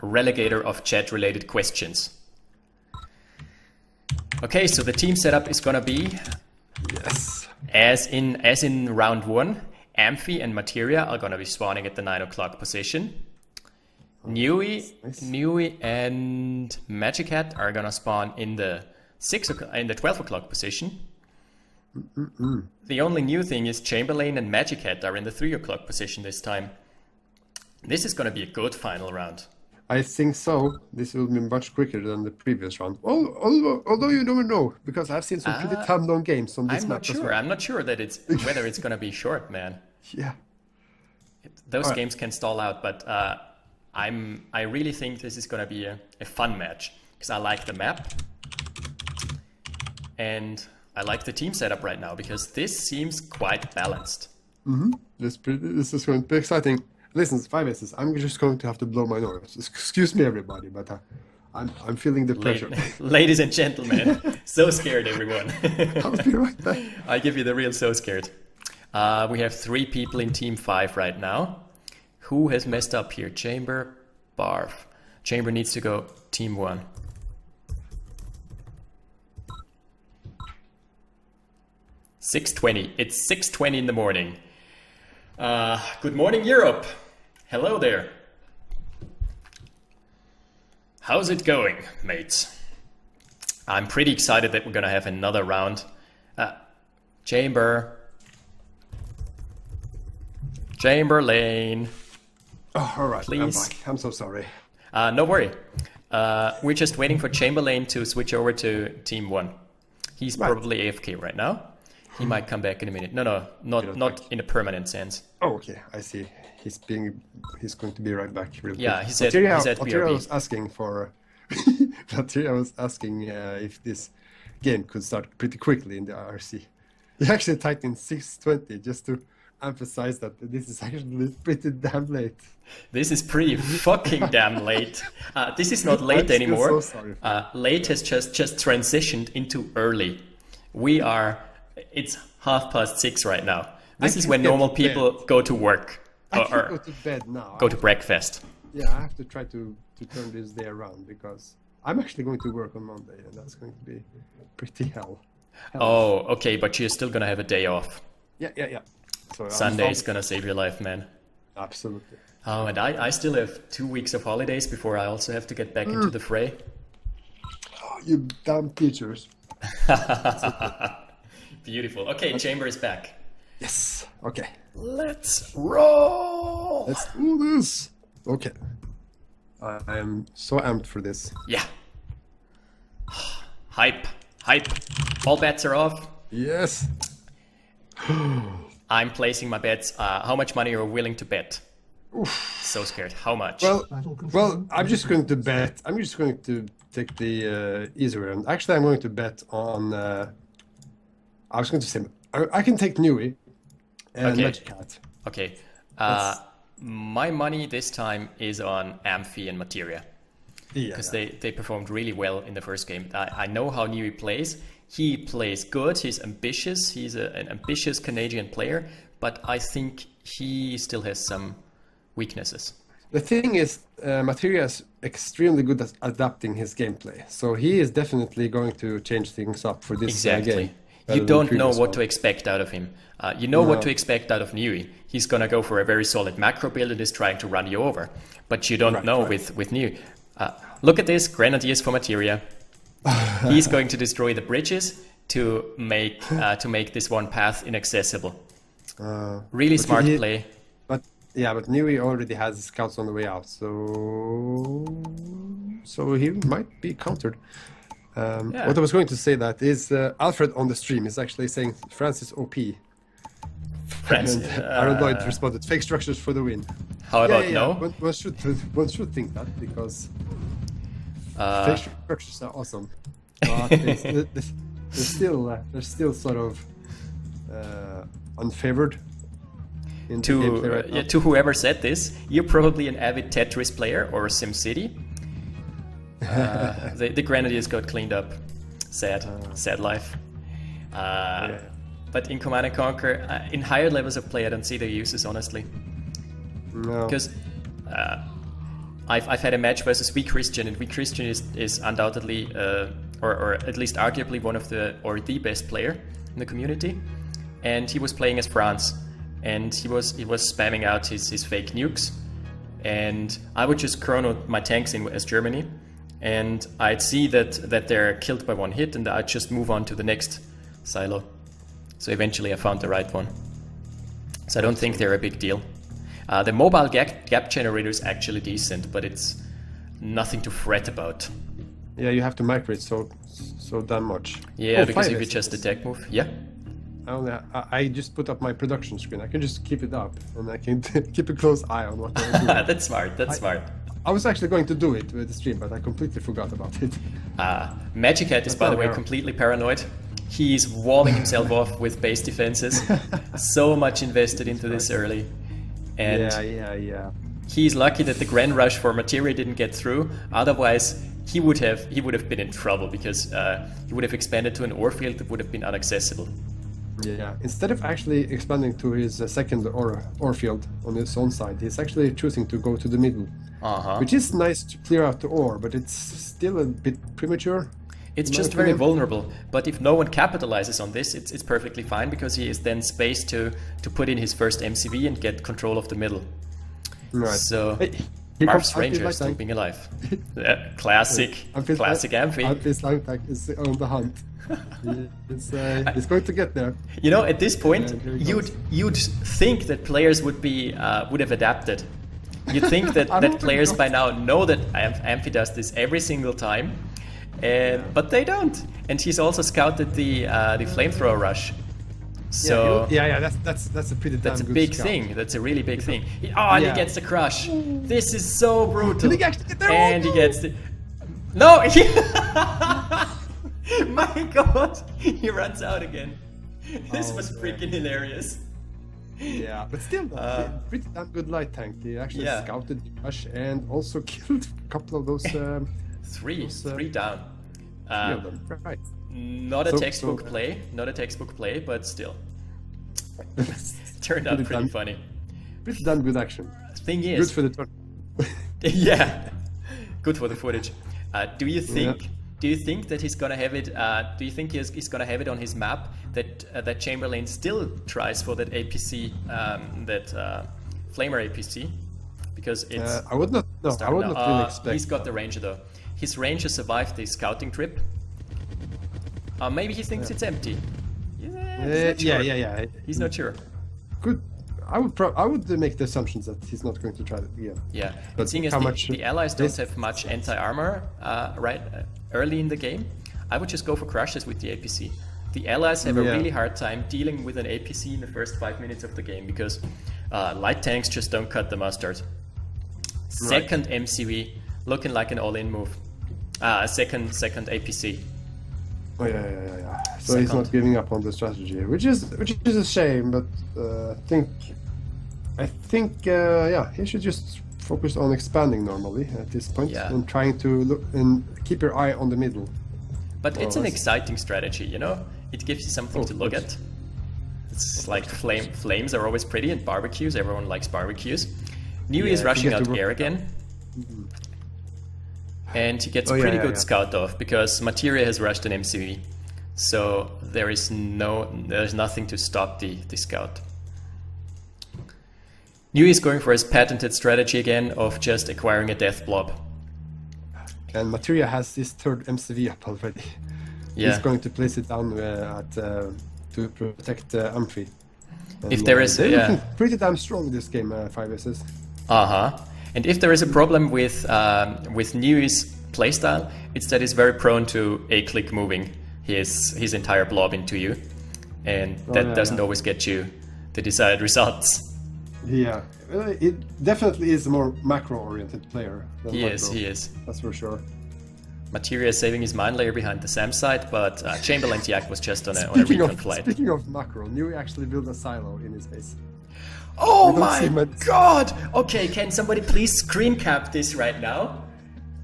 relegator of chat-related questions. Okay, so the team setup is gonna be as in round 1. Amphi and Materia are gonna be spawning at the 9 o'clock position. Nui and Magic Hat are gonna spawn in the 12 o'clock position. The only new thing is Chamberlain and Magic Hat are in the 3 o'clock position this time. This is gonna be a good final round. I think so. This will be much quicker than the previous round. Although you never know, because I've seen some pretty time-long games on this map. I'm not sure that whether it's gonna be short, man. Yeah. Those games can stall out, but I really think this is gonna be a fun match because I like the map and I like the team setup right now because this seems quite balanced. This is going to be exciting. Listen, 5Ss, I'm just going to have to blow my nose. Excuse me, everybody, but I'm feeling the pressure. Ladies and gentlemen, SoScared, everyone. I'll be right back. I give you the real SoScared. We have 3 people in Team 5 right now. Who has messed up here? Chamber, Barf. Chamber needs to go Team 1. It's 6:20 in the morning. Good morning, Europe. Hello there. How's it going, mates? I'm pretty excited that we're gonna have another round. Chamberlain. Oh, all right. Please. I'm back. I'm so sorry. No worry. We're just waiting for Chamberlain to switch over to Team 1. He's probably AFK right now. He might come back in a minute. No, not in a permanent sense. Oh, okay. I see. He's going to be right back. Real Yeah, quick. he said Materia was asking for. Materia was asking if this game could start pretty quickly in the RC. He actually typed in 6:20 just to emphasize that this is actually pretty damn late. This is pretty fucking damn late. This is not late anymore. So sorry late has just transitioned into early. It's 6:30 right now. This is when normal people go to work or go to bed now. Go to breakfast. Yeah, I have to try to turn this day around because I'm actually going to work on Monday and that's going to be pretty hell. Oh, okay, but you're still gonna have a day off. Yeah. So Sunday is gonna save your life, man. Absolutely. Oh, and I still have 2 weeks of holidays before I also have to get back into the fray. Oh, you damn teachers. Beautiful. Okay, Chamber is back. Yes. Okay. Let's roll. Let's do this. Okay. I am so amped for this. Yeah. Hype. All bets are off. Yes. I'm placing my bets. How much money are you willing to bet? SoScared. How much? Well, I'm just going to bet. I'm just going to take the easier one. Actually, I'm going to bet on. I was going to say I can take Nui and Magic Hat. Okay. My money this time is on Amphi and Materia. Because they performed really well in the first game. I know how Nui plays. He plays good. He's ambitious. He's an ambitious Canadian player. But I think he still has some weaknesses. The thing is, Materia is extremely good at adapting his gameplay. So he is definitely going to change things up for this game. You don't know what to expect out of him. You know what to expect out of Nui. He's going to go for a very solid macro build and is trying to run you over. But you don't know with Nui. Look at this, Grenadiers for Materia. He's going to destroy the bridges to make this one path inaccessible. Really smart play. But Nui already has scouts on the way out, so he might be countered. What I was going to say that is Alfred on the stream is actually saying France is OP. France. And Aaron Lloyd responded, fake structures for the win. How about no? One should think that, because fake structures are awesome. But they're still sort of unfavored. To whoever said this, you're probably an avid Tetris player or SimCity. The Grenadiers got cleaned up. Sad life. But in Command & Conquer, in higher levels of play, I don't see the uses, honestly. No. Because I've had a match versus Weak Christian, and Weak Christian is undoubtedly, or at least arguably, one of the best player in the community. And he was playing as France, and he was spamming out his fake nukes, and I would just chrono my tanks in as Germany, and I'd see that they're killed by one hit, and I'd just move on to the next silo. So eventually I found the right one. So I don't think they're a big deal. The mobile gap generator is actually decent, but it's nothing to fret about. Yeah, you have to migrate so damn much. Yeah, because if you just attack move, yeah. I just put up my production screen. I can just keep it up, and I can keep a close eye on what I'm doing. That's smart. I was actually going to do it with the stream, but I completely forgot about it. Magic Hat is, by the way, completely paranoid. He's walling himself off with base defenses. So much invested into this early. And yeah. He's lucky that the Grand Rush for Materia didn't get through. Otherwise, he would have been in trouble, because he would have expanded to an ore field that would have been inaccessible. Yeah, instead of actually expanding to his second ore field on his own side, he's actually choosing to go to the middle. Which is nice to clear out the ore, but it's still a bit premature. It's just very vulnerable, but if no one capitalizes on this, it's perfectly fine, because he is then spaced to put in his first MCV and get control of the middle. Right. So, Marv's Ranger is still being alive. Classic Amphi. Amphi's life tank is on the hunt. It's going to get there. You know, at this point, you'd think that players would have adapted. You'd think that players by now know that Amphi does this every single time. But they don't, and he's also scouted the flamethrower rush. So that's a pretty damn that's a good big scout. thing. That's a really big thing. And he gets the crush. This is so brutal. Did he actually get there? And he gets the no. My God, he runs out again. This was freaking hilarious. Yeah, but still, pretty damn good light tank. He actually scouted the rush and also killed a couple of those. Three down. Three of them, right. Not a textbook play, but still. Turned out pretty funny. Pretty damn good action. Thing is, good for the turn. Yeah, good for the footage. Do you think that he's gonna have it? Do you think he's gonna have it on his map that Chamberlain still tries for that APC, that Flamer APC? Because it's I would not really expect. He's got the Ranger though. His Ranger survived the scouting trip. Maybe he thinks it's empty. Yeah. He's not sure. Good. I would make the assumptions that he's not going to try it again. Yeah, but seeing as the allies don't have much anti-armor early in the game, I would just go for crushes with the APC. The allies have a really hard time dealing with an APC in the first 5 minutes of the game, because light tanks just don't cut the mustard. Second MCV, looking like an all-in move. Second APC. Oh yeah. So he's not giving up on the strategy, which is a shame. But I think he should just focus on expanding normally at this point and trying to look and keep your eye on the middle. But it's an exciting strategy, you know. It gives you something to look at. It's like flames are always pretty, and barbecues. Everyone likes barbecues. New is rushing out air again. Mm-hmm. And he gets a pretty good scout off, because Materia has rushed an MCV. So there's nothing to stop the scout. New is going for his patented strategy again of just acquiring a death blob. And Materia has his third MCV up already. Yeah. He's going to place it down to protect Amphi. If there is they're looking pretty damn strong this game, 5SS. And if there is a problem with New's playstyle. It's that he's very prone to a-click moving his entire blob into you, and that doesn't always get you the desired results. Yeah, it definitely is a more macro-oriented player than He micro. is. That's for sure. Materia is saving his mine layer behind the SAM site, but Chamberlain's Yak was just on a recon flight. Speaking of macro, Nui actually built a silo in his base. Oh my god! Okay, can somebody please screen cap this right now?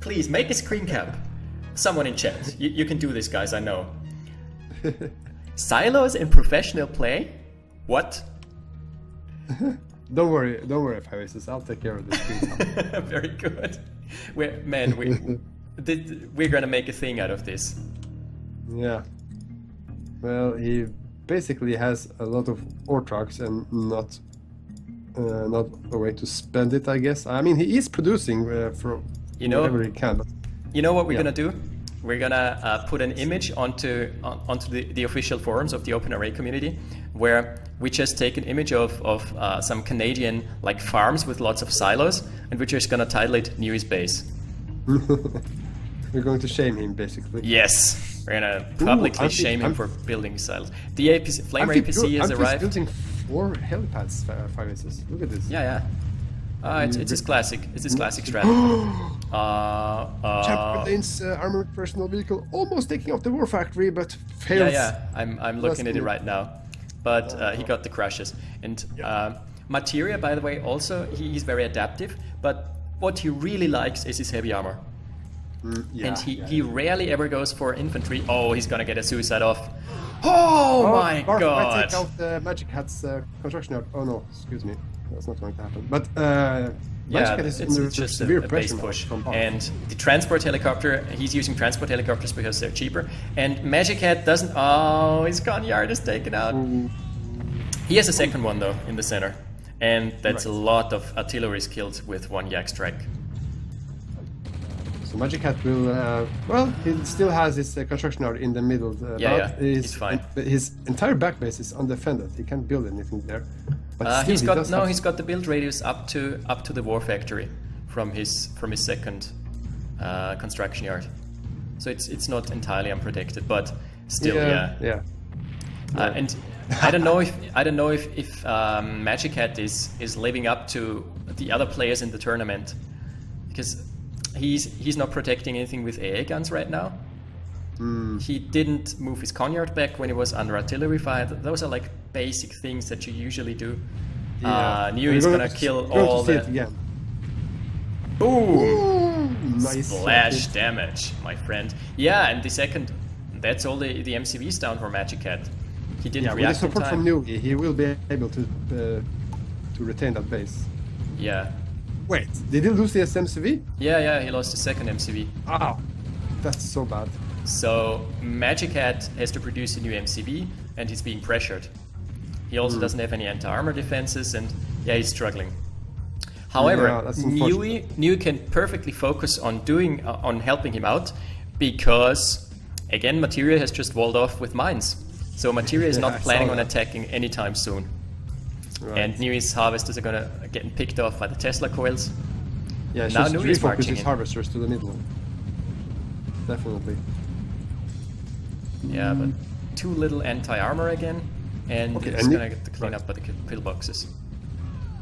Please, make a screen cap. Someone in chat. You can do this, guys, I know. Silos in professional play? What? Don't worry, Pirates. I'll take care of this screen cap. Very good. We're gonna make a thing out of this. Yeah. Well, he basically has a lot of ore trucks and not a way to spend it, I guess. I mean, he is producing for whatever he can. But you know what we're gonna do? We're gonna put an image onto the official forums of the OpenRA community, where we just take an image of some Canadian like farms with lots of silos, and we're just gonna title it Nui's Base. We're going to shame him, basically. Yes, we're gonna publicly shame him for building silos. The Flame APC has arrived. Building 4 helipads, Pirates. Look at this. Yeah. It's his classic. It's his classic strat. Chamberlain's armored personal vehicle almost taking off the war factory, but fails. Yeah. I'm looking at it right now, but he got the crashes. And Materia, by the way, also he's very adaptive. But what he really likes is his heavy armor. And he rarely ever goes for infantry. Oh, he's gonna get a suicide off. Oh my god! I take out the Magic Hat's construction yard. Oh no, excuse me. That's not going to happen. But Magic Hat is under just severe a pressure base push. from Bob. And the transport helicopter, he's using transport helicopters because they're cheaper. And Magic Hat doesn't. Oh, his gun yard is taken out. He has a second one though in the center, and that's a lot of artillery skills with one yak strike. So Magic Hat will, well, he still has his construction yard in the middle, but he's fine. His entire back base is undefended. He can't build anything there. But He's got the build radius up to the war factory from his second construction yard. So it's not entirely unprotected, but still, yeah. And I don't know if Magic Hat is living up to the other players in the tournament, because he's not protecting anything with AA guns right now. He didn't move his conyard back when he was under artillery fire. Those are like basic things that you usually do. Nui is gonna kill all the... Boom! Nice. Splash damage, my friend. Yeah, and the second, that's all the MCVs down for Magic Hat. He didn't react in time. With the support from Nui, he will be able to retain that base. Yeah. Wait, did he lose the SMCV? Yeah, he lost the second MCV. Wow, that's so bad. So Magic Hat has to produce a new MCV, and he's being pressured. He also doesn't have any anti-armor defenses, and he's struggling. However, Nui can perfectly focus on helping him out, because again, Materia has just walled off with mines. So Materia is not planning on attacking anytime soon. Right. And Nui's harvesters are gonna get picked off by the Tesla coils. Yeah, now Nui is marching his harvesters to the middle. Definitely. Yeah, but too little anti-armor again, and it's gonna get the clean up by the pillboxes.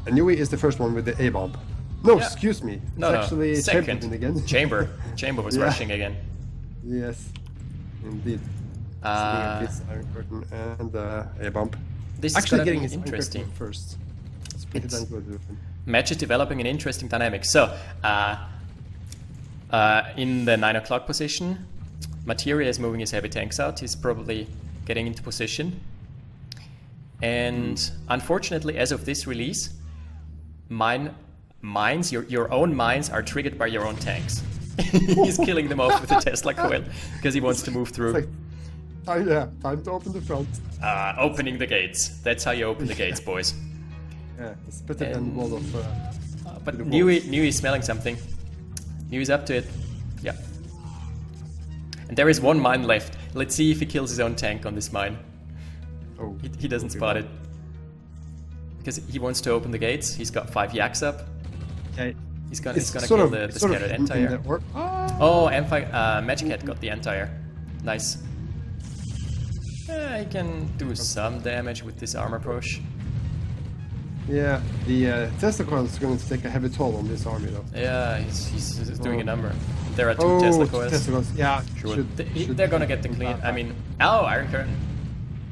And Nui is the first one with the A-bomb. No, excuse me. It's actually second again. Chamber was rushing again. Yes, indeed. This Iron Curtain and A-bomb. This is actually getting interesting. First. It's pretty damn good. Match is developing an interesting dynamic. So, in the 9 o'clock position, Materia is moving his heavy tanks out. He's probably getting into position. And unfortunately, as of this release, mines, your own mines are triggered by your own tanks. He's killing them off with a Tesla coil because he wants to move through. Time to open the front. Opening the gates. That's how you open the gates, boys. Yeah, it's better than wall of... but Nui is smelling something. Nui's up to it. Yeah. And there is one mine left. Let's see if he kills his own tank on this mine. Oh, he doesn't spot it. Because he wants to open the gates. He's got 5 yaks up. Okay. He's gonna kill the scattered anti-air. Oh, Magic Hat got the anti-air. Nice. He can do some damage with this armor push. Yeah, the Tesla coil is going to take a heavy toll on this army, though. Yeah, he's doing a number. There are two Tesla coils. Tesla coils. Yeah, Sure. They're gonna get the clean. I mean, Iron Curtain.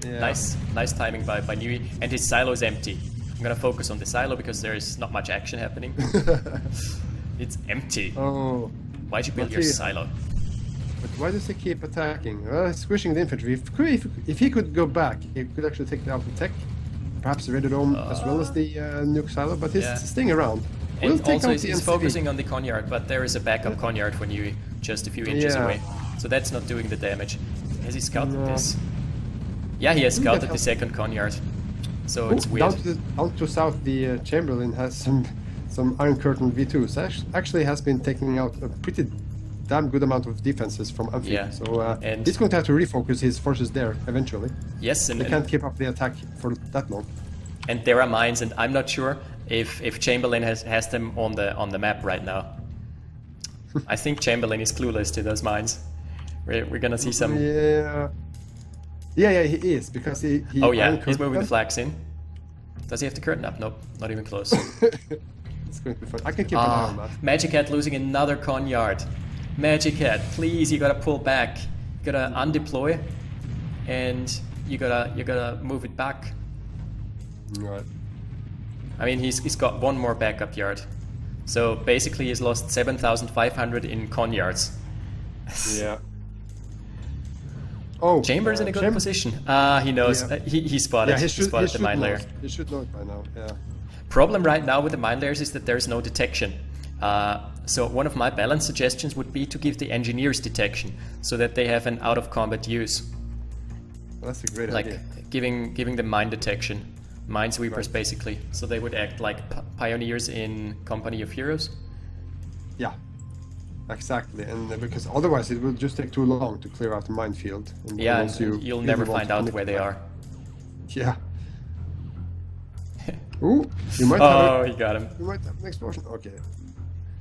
Yeah. Nice timing by Nui, and his silo is empty. I'm gonna focus on the silo because there is not much action happening. It's empty. Oh. Why'd you build your silo? But why does he keep attacking? Well, he's squishing the infantry. If he could go back, he could actually take out the tech. Perhaps the Redodome as well as the nuke silo, but he's staying around. And also he's focusing on the Conyard, but there is a backup Conyard for Nui just a few inches away. So that's not doing the damage. Has he scouted this? Yeah, he has scouted the second Conyard. So it's weird. Down to south, the Chamberlain has some Iron Curtain V2s. Actually has been taking out a pretty damn good amount of defenses from Amphi. Yeah. So he's going to have to refocus his forces there eventually. Yes, they can't keep up the attack for that long. And there are mines, and I'm not sure if Chamberlain has them on the map right now. I think Chamberlain is clueless to those mines. We're gonna see some. Yeah, he is because he. Oh yeah, he's moving the flags in. Does he have the curtain up? Nope, not even close. It's going to be fun. I can keep an eye on that. Magic Hat losing another Conyard. Magic Hat, please, you gotta pull back. You gotta undeploy, and you gotta move it back. Right. I mean, he's got one more backup yard, so basically he's lost 7,500 in Conyards. Yeah. Oh, Chambers in a good position. He knows. Yeah. He spotted. Yeah, he spotted the mine layer. He should know it by now. Yeah. Problem right now with the mine layers is that there is no detection. So one of my balance suggestions would be to give the engineers detection, so that they have an out of combat use. Well, that's a great idea. Like giving them mine detection, mine sweepers basically, so they would act like pioneers in Company of Heroes. Yeah. Exactly, and because otherwise it will just take too long to clear out the minefield. Yeah, and you'll never find out where they are. Yeah. Ooh, you might have he got him. You might have an explosion. Okay.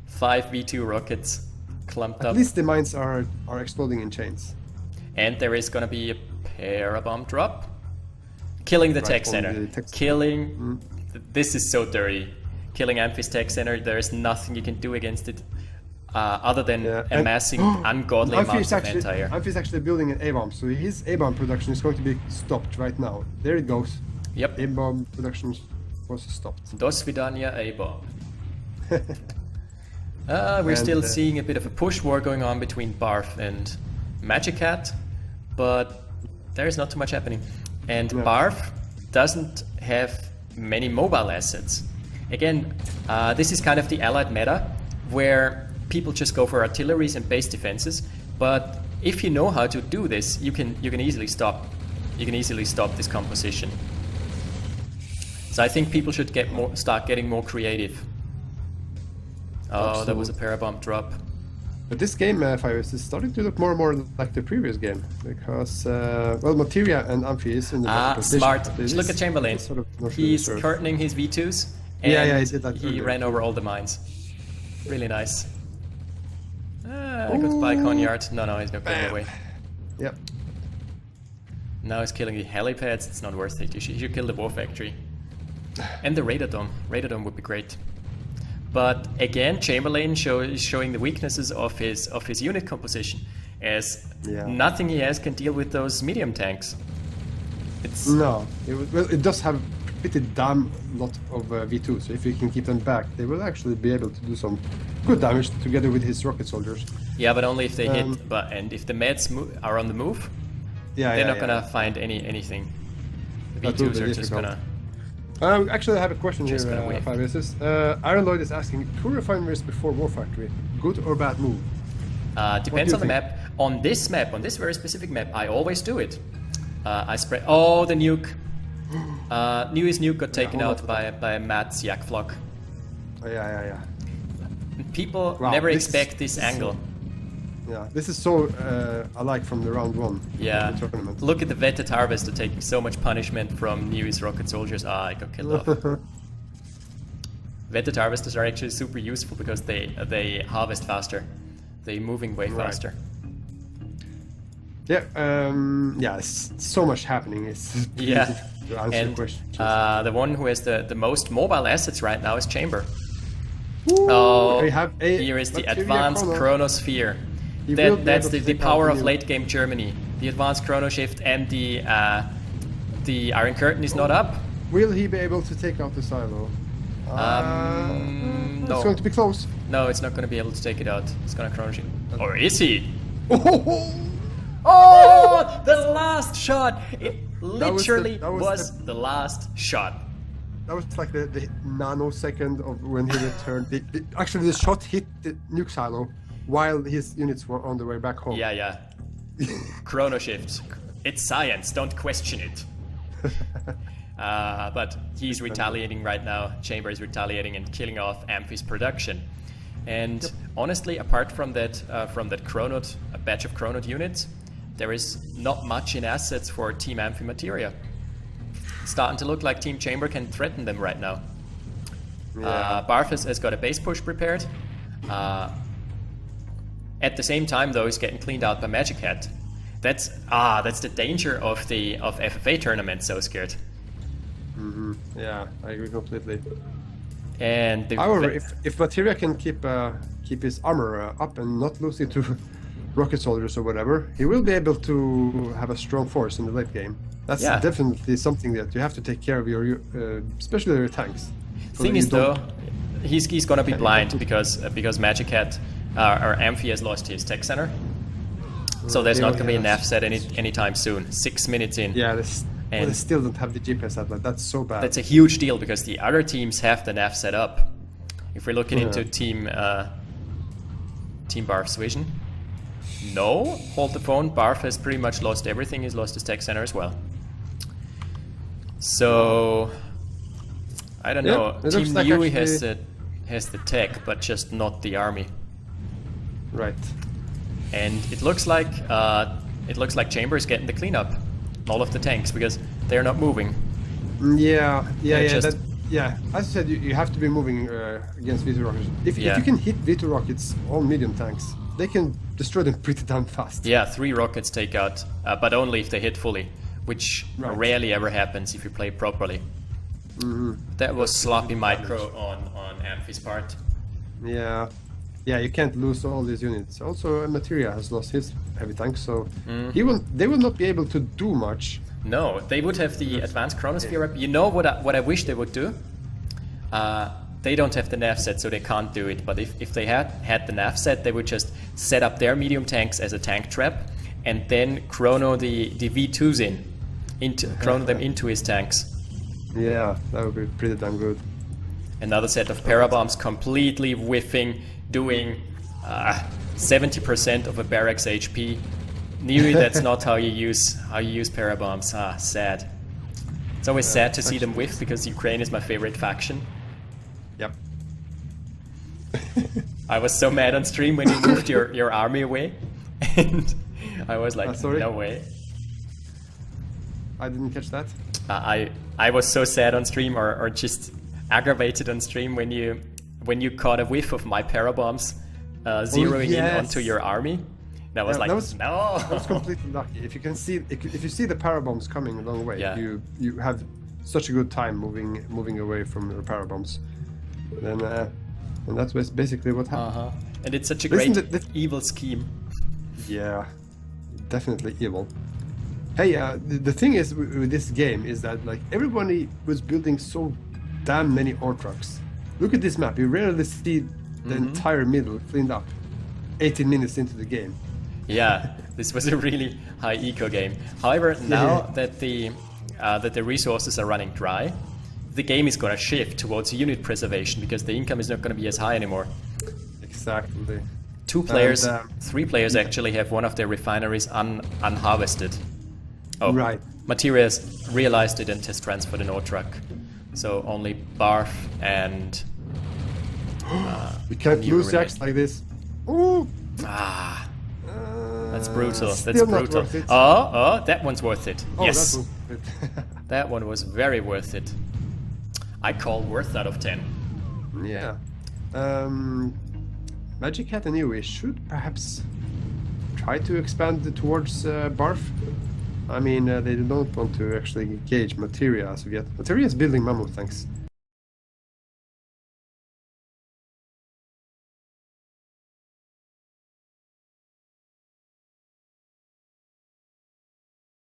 5 V2 rockets clumped up. At least the mines are exploding in chains. And there is gonna be a parabomb drop, killing the tech center. Killing. This is so dirty. Killing Amphi's tech center. There is nothing you can do against it. Other than amassing ungodly amounts of anti-air. Amphi's actually building an A-bomb, so his A-bomb production is going to be stopped right now. There it goes. Yep. A-bomb production was stopped. Dos Vidania A-bomb. We're still seeing a bit of a push war going on between Barf and Magic Hat, but there's not too much happening. And Barf doesn't have many mobile assets. Again, this is kind of the allied meta, where people just go for artilleries and base defenses, but if you know how to do this, you can easily stop this composition. So I think people should start getting more creative. Oh, absolutely. That was a parabomb drop. But this game, Fires, is starting to look more and more like the previous game, because Materia and Amphi is in the smart. Look at Chamberlain. Sort of he's curtaining his V2s, and he did that he ran over all the mines. Really nice. Goodbye, Conyard. No, he's not going away. Yep. Now he's killing the helipads. It's not worth it. You should kill the war factory. And the Radodome. Radodome would be great. But again, Chamberlain is showing the weaknesses of his unit composition, as nothing he has can deal with those medium tanks. It does have pretty damn lot of V2, so if you can keep them back, they will actually be able to do some good damage together with his rocket soldiers. Yeah, but only if they hit. And if the Meds are on the move, they're not gonna find anything. The V2s are just gonna. Actually, I have a question here, Iron Lloyd is asking, 2 refineries before War Factory, good or bad move? Depends on the map. On this very specific map, I always do it. I spread. Oh, the nuke. Newest nuke got taken out by Matt's Yak Flock. Oh, yeah. People never expect this angle. This is so alike from the round 1 of the tournament. Look at the Vetted Harvester taking so much punishment from Newey's rocket soldiers. I got killed off. Vetted Harvesters are actually super useful because they harvest faster. They're moving way faster. Yeah, it's so much happening. It's Yeah, to answer and questions. the one who has the most mobile assets right now is Chamber. Ooh, Oh, we have here is the advanced chronosphere. He will be That's able to the take power out of the late game Germany. The advanced chrono shift and the Iron Curtain is not up. Will he be able to take out the silo? No. It's going to be close. No, it's not going to be able to take it out. It's going to chrono shift. Or is he? Oh, Oh, the last shot! It literally that was the last shot. that was like the nanosecond of when he returned. Actually, the shot hit the nuke silo while his units were on the way back home. Yeah. Chrono shift. It's science, don't question it. But he's retaliating right now. Chamber is retaliating and killing off Amphi's production. And honestly, apart from that Chronod, a batch of Chronod units, there is not much in assets for Team Amphi materia. It's starting to look like Team Chamber can threaten them right now. Yeah. Barfus has got a base push prepared. At the same time, though, he's getting cleaned out by Magic Hat. That's the danger of FFA tournaments. SoScared. Yeah, I agree completely. And however, if Materia can keep his armor up and not lose it to rocket soldiers or whatever, he will be able to have a strong force in the late game. That's definitely something that you have to take care of your, especially your tanks. Thing is, though, he's gonna be blind because Magic Hat or Amphi has lost his tech center, so there's not gonna be a nav set anytime soon. 6 minutes in. Yeah, they still don't have the GPS satellite. That's so bad. That's a huge deal because the other teams have the nav set up. If we're looking into Team Barf's vision, no, hold the phone. Barf has pretty much lost everything. He's lost his tech center as well. So I don't know. Team like Yui has the tech, but just not the army. Right. And it looks like Chamber is getting the cleanup. All of the tanks because they're not moving. Yeah. As I said, you have to be moving against V2 rockets. If you can hit V2 rockets, all medium tanks, they can destroy them pretty damn fast. Yeah, 3 rockets take out, but only if they hit fully, which rarely ever happens if you play properly. That was sloppy micro on Amphi's part. Yeah, you can't lose all these units. Also, Materia has lost his heavy tank, so they will not be able to do much. No, they would have the advanced chronosphere up. You know what I wish they would do? They don't have the nav set, so they can't do it. But if they had the nav set, they would just set up their medium tanks as a tank trap, and then chrono the V2s chrono them into his tanks. Yeah, that would be pretty damn good. Another set of parabombs completely whiffing, doing 70% of a barracks HP. Knew that's not how you use parabombs. Sad. It's always sad to see them whiff because Ukraine is my favorite faction. Yep. I was so mad on stream when you moved your army away, and I was like, no way. I didn't catch that. I was so sad on stream, or just aggravated on stream when you caught a whiff of my parabombs zeroing in onto your army. And I was like, no. That was completely lucky. If you see the parabombs coming a long way, you have such a good time moving away from your parabombs. Then and that's basically what happened. And it's such a great evil scheme. Yeah, definitely evil. Hey, the thing is with this game is that like everybody was building so damn many ore trucks. Look at this map. You rarely see the entire middle cleaned up 18 minutes into the game. Yeah, this was a really high eco game. However, now that the resources are running dry, the game is going to shift towards unit preservation because the income is not going to be as high anymore. Exactly. 2 players, 3 players actually have one of their refineries unharvested. Oh, right. Materias realized it and has transferred an ore truck. So only Barf and... we can't lose jacks like this. Ooh. That's brutal. Still That's brutal. Worth it. Oh, that one's worth it. Oh, yes. That was it. That one was very worth it. I call worth out of 10. Yeah. Magic Hat and Yui should perhaps try to expand towards Barf. I mean, they don't want to actually engage Materia as of yet. Materia is building Mammoth Tanks.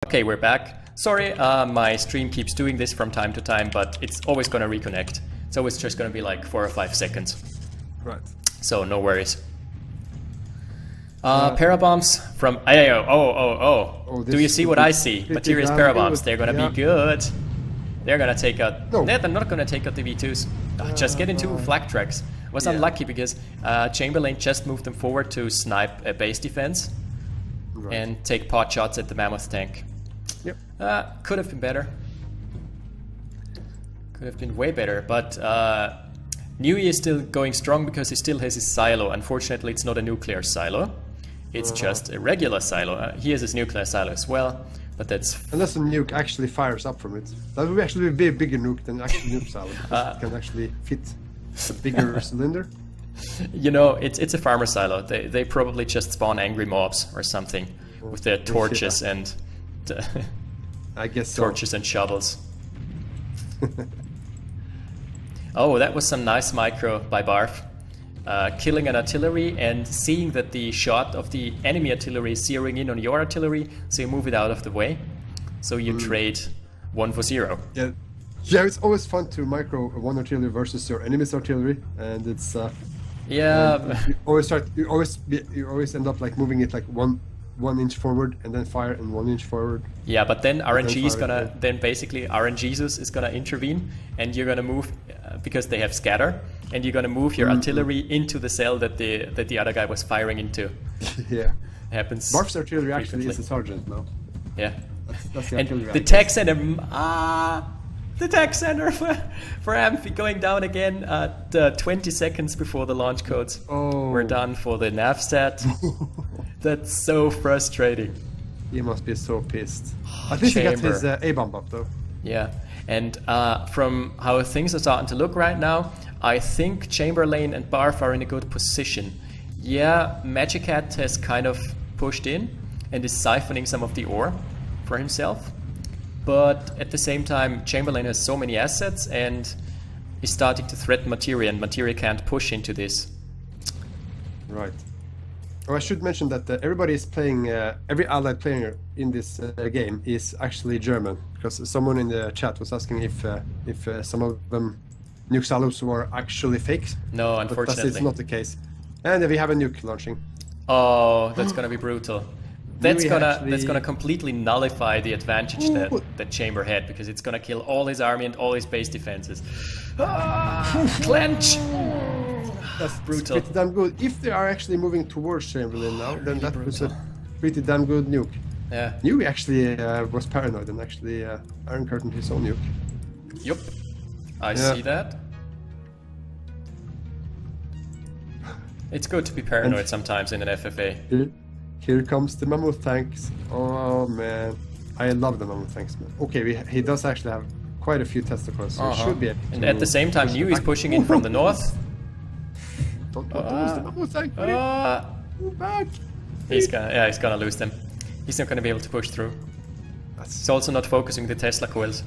Okay, we're back. Sorry, my stream keeps doing this from time to time, but it's always gonna reconnect. So it's just gonna be like 4 or 5 seconds. Right. So no worries. Parabombs from... Oh, do you see what I see? Materials Parabombs, they're gonna be good. They're gonna take out... No, they're not gonna take out the V2s. Just get into flak tracks. Was unlucky because Chamberlain just moved them forward to snipe a base defense. Right. And take pot shots at the Mammoth tank. Yep. Could have been better. Could have been way better, but Nui is still going strong because he still has his silo. Unfortunately, it's not a nuclear silo. It's just a regular silo. He has his nuclear silo as well, but that's... Unless a nuke actually fires up from it. That would actually be a bigger nuke than actually nuke silo. It can actually fit a bigger cylinder. You know, it's a farmer silo. They probably just spawn angry mobs or something with their torches and I guess torches and shovels. Oh, that was some nice micro by Barf. Killing an artillery and seeing that the shot of the enemy artillery is zeroing in on your artillery, so you move it out of the way. So you trade 1 for 0. Yeah. Yeah, it's always fun to micro one artillery versus your enemy's artillery, and it's yeah. You always end up like moving it like one inch forward and then fire and 1 inch forward. Yeah, but then RNG is gonna basically RNGesus is gonna intervene, and you're gonna move because they have scatter, and you're gonna move your artillery into the cell that the other guy was firing into. Yeah, happens. Barf's artillery actually is a sergeant now. Yeah, that's the and artillery. The tech center. The tech center for Amphi going down again at 20 seconds before the launch codes were done for the Navstat. That's so frustrating. He must be so pissed. At least he got his A-bomb up though. Yeah, and from how things are starting to look right now, I think Chamberlain and Barf are in a good position. Yeah, Magic Hat has kind of pushed in and is siphoning some of the ore for himself. But at the same time, Chamberlain has so many assets and is starting to threaten Materia, and Materia can't push into this. Right. Oh, I should mention that everybody is playing, every allied player in this game is actually German, because someone in the chat was asking if some of them nuke silos were actually fake. No, unfortunately. But it's not the case. And we have a nuke launching. Oh, that's gonna be brutal. That's gonna completely nullify the advantage that Chamber had, because it's gonna kill all his army and all his base defenses. Clench! That's brutal. Pretty damn good. If they are actually moving towards Chamberlain now, then that was a pretty damn good nuke. Yeah. Nui actually was paranoid and actually Iron Curtain his own nuke. Yup. I see that. It's good to be paranoid sometimes in an FFA. Here comes the Mammoth tanks. Oh man, I love the Mammoth tanks, man. Okay, he does actually have quite a few testicles, so he should be able to... And at the same time, Nui is pushing in from the north. Don't lose the Mammoth tank, buddy. Move back. He's gonna lose them. He's not gonna be able to push through. He's also not focusing the Tesla coils.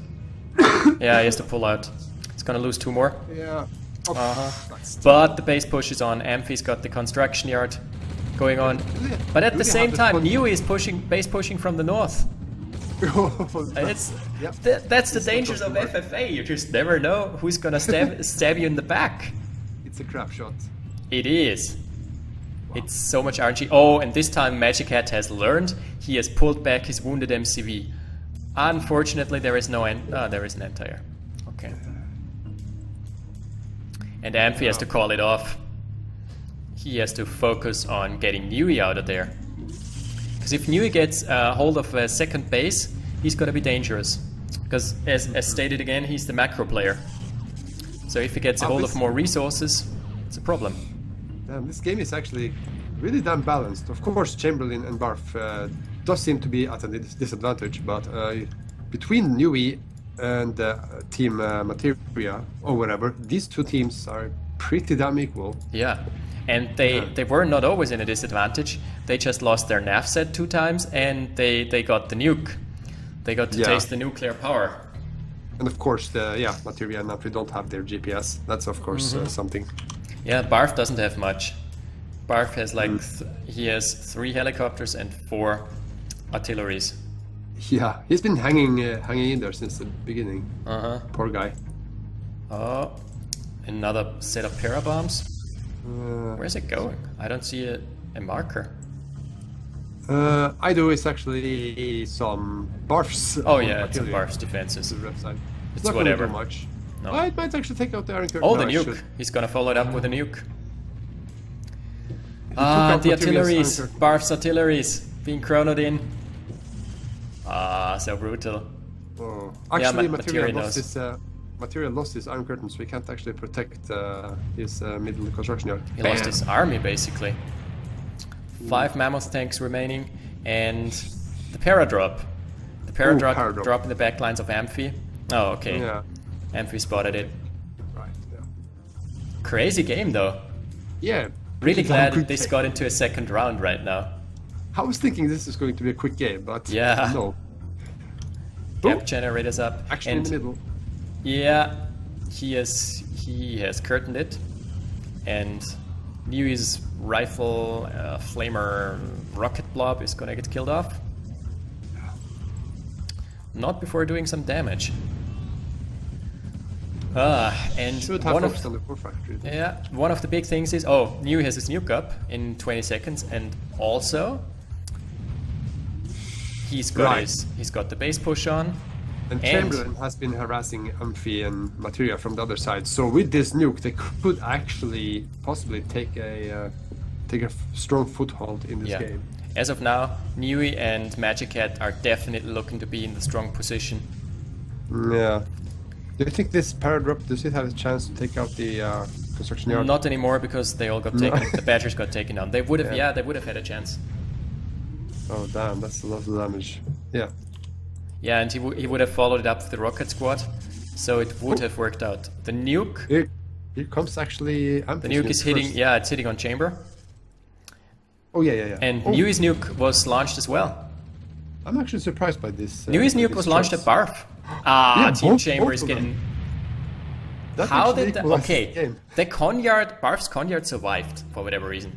Yeah, he has to pull out. He's gonna lose 2 more. Yeah. But the base push is on. Amphi's got the construction yard going on. But at the same time, Nui is base pushing from the north. That's the dangers of FFA. You just never know who's gonna stab you in the back. It's a crap shot. It is. Wow. It's so much RNG. Oh, and this time Magic Hat has learned. He has pulled back his wounded MCV. Unfortunately, there is no end. There is an entire. Okay. And Amphi has to call it off. He has to focus on getting Nui out of there. Because if Nui gets hold of a second base, he's going to be dangerous. Because as stated again, he's the macro player. So if he gets a hold of more resources, it's a problem. Damn, this game is actually really damn balanced. Of course, Chamberlain and Barf does seem to be at a disadvantage, but between Nui and Team Materia, or whatever, these two teams are pretty damn equal. Yeah. And they were not always in a disadvantage. They just lost their nav set 2 times, and they got the nuke. They got to taste the nuclear power. And of course, Materia and Amphi don't have their GPS. That's of course something. Yeah, Barf doesn't have much. Barf has like he has 3 helicopters and 4 artilleries. Yeah, he's been hanging in there since the beginning. Poor guy. Oh, another set of parabombs. Where's it going? I don't see a marker. I do. It's actually some Barfs. Oh yeah, it's Barf's defenses. It's not whatever. Gonna do Much. No. It might actually take out the Iron Curtain. Oh, the nuke. He's gonna follow it up with a nuke. The artilleries. Barf's artilleries being chronoed in. So brutal. Oh. Actually, Materia Material lost his Iron Curtain, so he can't actually protect his middle construction yard. He lost his army, basically. 5 mammoth tanks remaining, and the paradrop. The paradrop drop in the backlines of Amphi. Oh, okay. Yeah. Amphi spotted it. Right, yeah. Crazy game, though. Yeah. Really glad this got into a second round right now. I was thinking this is going to be a quick game, but no. Gap generators up. Actually in the middle. Yeah, he has curtained it, and Niui's rifle flamer rocket blob is gonna get killed off. Not before doing some damage. And one of the big things is Niui has his nuke up in 20 seconds, and also he's got the base push on. And Chamberlain has been harassing Amphi and Materia from the other side. So with this nuke, they could actually possibly take a strong foothold in this game. As of now, Niui and Magic Cat are definitely looking to be in the strong position. Yeah. Do you think this paradrop, does it have a chance to take out the construction yard? Not anymore, because they all got taken. The Badgers got taken down. They would have, they would have had a chance. Oh damn, that's a lot of damage. Yeah. Yeah, and he would have followed it up with the rocket squad, so it would have worked out. The nuke. Here comes actually. The nuke is hitting. First. Yeah, it's hitting on chamber. Oh yeah. And Niui's nuke was launched as well. I'm actually surprised by this. Niui's nuke was launched at Barf. Team Chamber is getting. How did that? Okay, the Conyard, Barf's Conyard survived for whatever reason.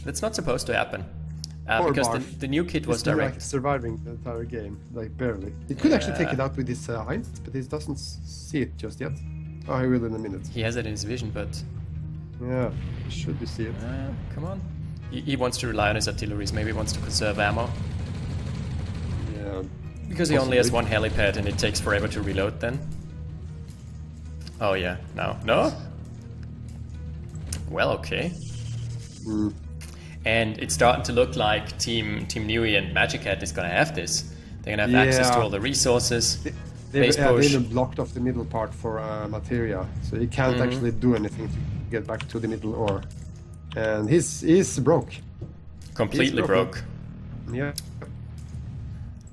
That's not supposed to happen. Because the nuke hit was direct. Like surviving the entire game, like barely. He could actually take it out with his Heinz, but he doesn't see it just yet. Oh, he will in a minute. He has it in his vision, but... Yeah, should you see it? Come on. He wants to rely on his artilleries, maybe he wants to conserve ammo. Yeah. Because he only has 1 helipad and it takes forever to reload then. Oh yeah, no? Well, okay. And it's starting to look like Team Niui and Magic Hat is going to have this. They're going to have access to all the resources. They've been blocked off the middle part for Materia, so he can't actually do anything to get back to the middle ore. And he's broke. Completely broke. Yeah.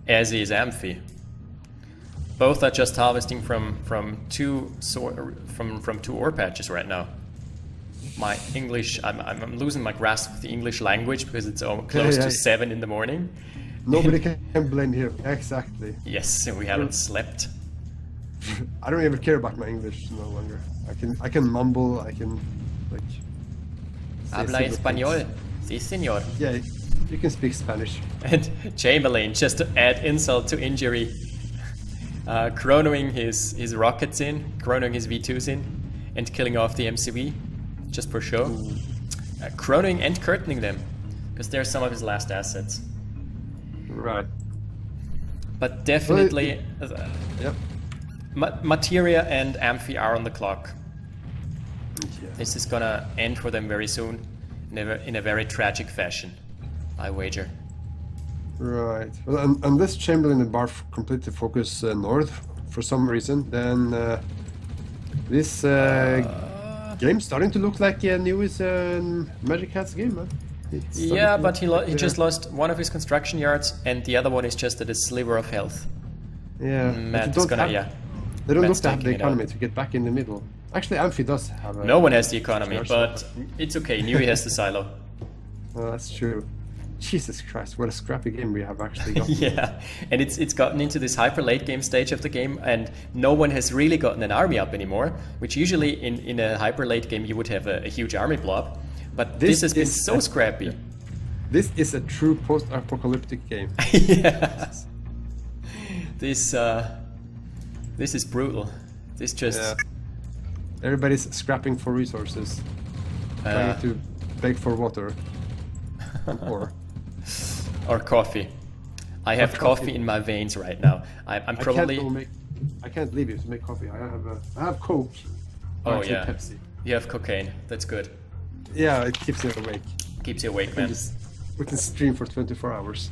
As is Amphi. Both are just harvesting from two ore patches right now. My English, I'm losing my grasp of the English language because it's close to 7 in the morning. Nobody can blame here. Exactly. Yes, we haven't slept. I don't even care about my English no longer. I can mumble. I can like. Habla español, sí, señor. Yeah, you can speak Spanish. And Chamberlain, just to add insult to injury, chronoing his rockets in, chronoing his V2s in, and killing off the MCV. Just for show. Chronoing and curtaining them, because they're some of his last assets. Right. But definitely, Materia and Amphi are on the clock. Yeah. This is gonna end for them very soon, in a very tragic fashion, I wager. Right. Well, unless Chamberlain and Barf completely focus north for some reason, then this game starting to look like Niui's Magic Hat's game, man. Yeah, but he just lost one of his construction yards, and the other one is just at a sliver of health. Yeah, Matt is gonna, they don't look to have the economy to get back in the middle. Actually, Amphi does have a... No one has the economy, Arsenal. but it's okay. Nui has the silo. Well, that's true. Jesus Christ, what a scrappy game we have actually got. Yeah, and it's gotten into this hyper late game stage of the game, and no one has really gotten an army up anymore, which usually in a hyper late game you would have a huge army blob, but this has been so scrappy. This is a true post-apocalyptic game. Yeah. This is brutal. This just... Yeah. Everybody's scrapping for resources, trying to beg for water. Or coffee. I have coffee in my veins right now. I'm probably... I can't leave you to make coffee. I have Coke. Oh actually yeah. Pepsi. You have cocaine. That's good. Yeah, it keeps you awake. Keeps you awake, man. We can stream for 24 hours.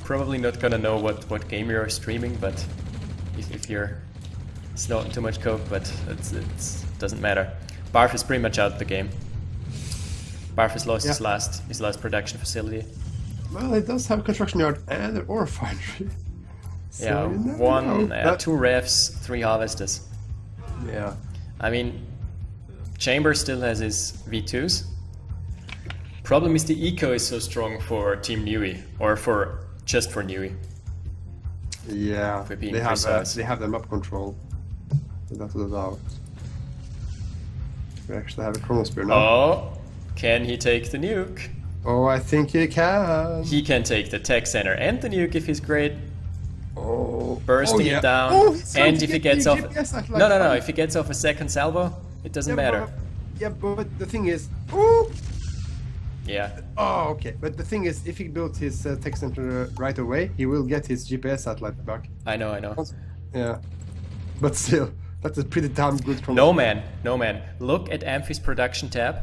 Probably not gonna know what game you're streaming, but if you're snorting too much coke, but it doesn't matter. Barf is pretty much out of the game. Barf has lost his last production facility. Well, it does have a construction yard and an ore foundry. So Yeah, you never know. 2 refs, 3 harvesters. Yeah. I mean, Chamber still has his V2s. Problem is the eco is so strong for Team Nui, or just for Nui. Yeah, For being they precise. have the map control. Without a doubt. We actually have a chronosphere now. Oh, can he take the nuke? Oh, I think he can. He can take the tech center and the nuke if he's great. Oh, Bursting yeah. it down. Oh, he's trying And to if he get gets the off... GPS at like No, five. if he gets off a second salvo, it doesn't matter. But the thing is... Oh! Yeah. Oh, okay. But the thing is, if he builds his tech center right away, he will get his GPS satellite back. I know. Yeah. But still, that's a pretty damn good chronosphere. No man. Look at Amphi's production tab.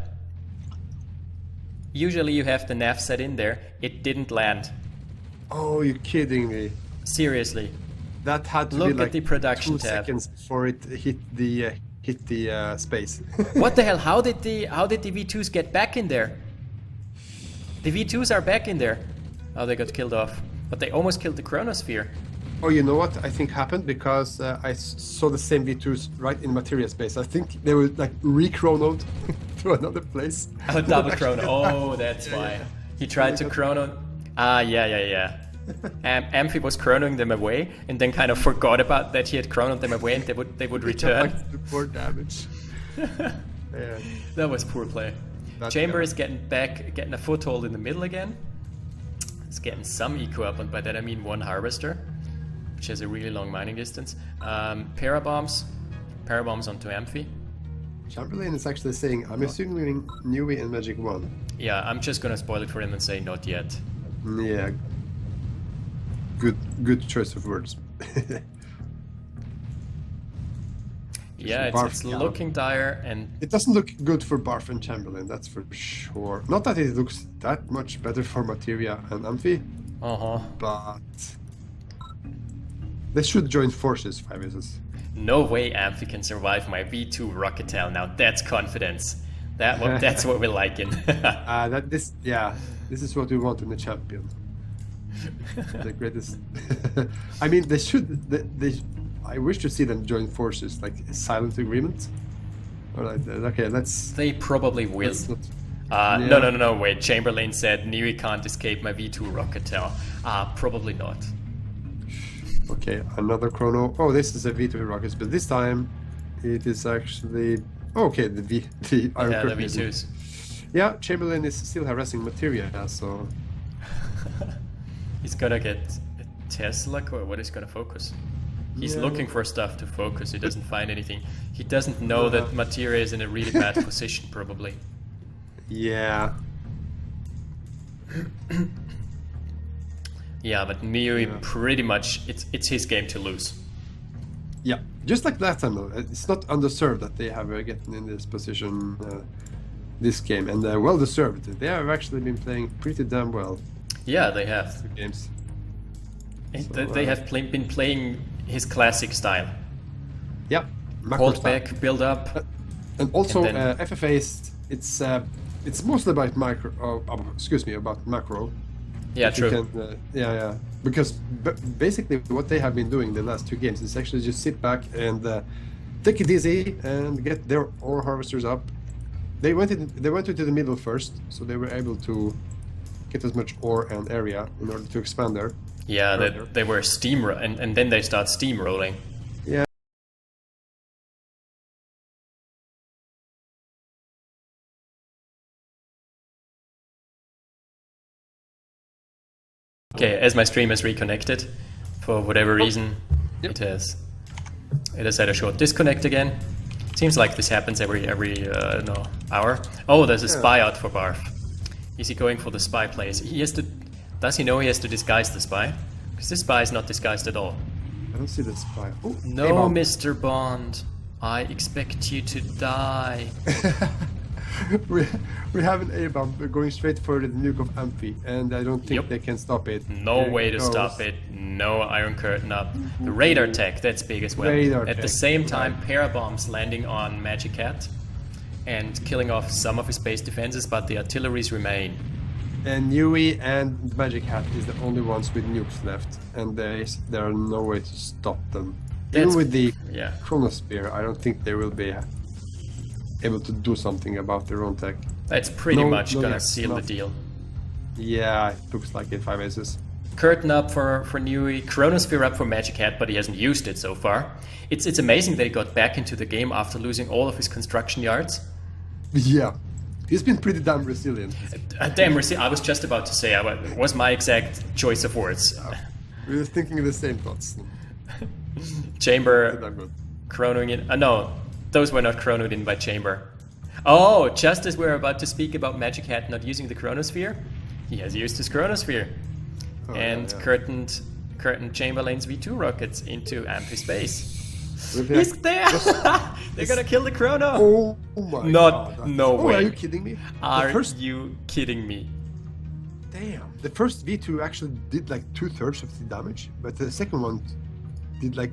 Usually you have the nav set in there. It didn't land. Oh, you're kidding me. Seriously. That had to Look be at like the production 2 tab. seconds before it hit the space. What the hell? How did the V2s get back in there? The V2s are back in there. Oh, they got killed off. But they almost killed the chronosphere. Oh, you know what I think happened? Because I saw the same V2s right in material space. I think they were like re-chronoed to another place. Oh, double chrono. Oh, that's why. Yeah. He tried to chrono. Yeah. Amphi was chronoing them away and then kind of forgot about that he had chronoed them away and they would return. Like the poor damage. Yeah. That was poor play. Chamber is getting a foothold in the middle again. It's getting some eco up, and by that I mean 1 harvester, which has a really long mining distance. Parabombs onto Amphi. Chamberlain is actually saying, I'm assuming Nui and Magic 1. Yeah, I'm just gonna spoil it for him and say not yet. Yeah. Good choice of words. Yeah, it's looking dire, and it doesn't look good for Barf and Chamberlain, that's for sure. Not that it looks that much better for Materia and Amphi, but they should join forces, 5 uses. No way Amphi can survive my V2 rocket tail. Now that's confidence. That's what we're liking. This is what we want in the champion. The greatest. I mean, they should. I wish to see them join forces, like a silent agreement. All right, okay, let's. They probably will. No, wait. Chamberlain said Nui can't escape my V2 rocket tail. Probably not. Okay, another chrono. Oh, this is a V2 rockets, but this time it is actually okay. The Iron Curtain. The V2s. Yeah, Chamberlain is still harassing Materia, so. He's gonna get a Tesla, or what is gonna focus? He's looking for stuff to focus. He doesn't find anything. He doesn't know that Materia is in a really bad position, probably. Yeah. Yeah, but Nui pretty much it's his game to lose. Yeah, just like last time though. It's not undeserved that they have gotten in this position this game, and well deserved. They have actually been playing pretty damn well. Yeah, they have. The games. They have been playing his classic style. Yeah. Hold back, build up. And also then... FFA is it's mostly about about macro. Yeah, If you true. can, yeah. Because basically what they have been doing the last 2 games is actually just sit back and take it easy and get their ore harvesters up. They went into the middle first, so they were able to get as much ore and area in order to expand there. Yeah, Further. they were and then they start steamrolling. Yeah. Okay, as my stream is reconnected, for whatever reason, Yep. it has had a short disconnect again. Seems like this happens every no, hour. Oh, there's a spy out for Barf. Is he going for the spy place? He has to. Does he know he has to disguise the spy? Because this spy is not disguised at all. I don't see the spy. Oh, No, A-bomb. Mr. Bond. I expect you to die. we have an A-bomb going straight for the nuke of Amphi, and I don't think Yep. they can stop it. No There way it to goes. stop it. No Iron Curtain up. The radar tech, that's big as well. Radar At the tech, same time, right. parabombs landing on Magic Hat and killing off some of his base defenses, but the artilleries remain. And Yui and Magic Hat is the only ones with nukes left, and there are no way to stop them. That's- Even with the yeah. Chronosphere, I don't think they will be able to do something about their own tech. That's pretty No, much no, gonna yes, seal the not- deal. Yeah, it looks like it. 5 aces. Curtain up for Nui, Chronosphere up for Magic Hat, but he hasn't used it so far. It's amazing that he got back into the game after losing all of his construction yards. Yeah, he's been pretty damn resilient. Damn, I was just about to say, it was my exact choice of words. We were thinking the same thoughts. Chamber Damn good. chronoing in. No, those were not chronoed in by Chamber. Oh, just as we're about to speak about Magic Hat not using the Chronosphere, he has used his Chronosphere. Oh, and yeah. curtained Chamberlain's V2 rockets into Amphi space. With He's the- there! They're gonna kill the Chrono! Oh my Not- god. that's- no oh, way. Are you kidding me? Are the first, you kidding me? damn. The first V2 actually did like 2/3 of the damage, but the second one did like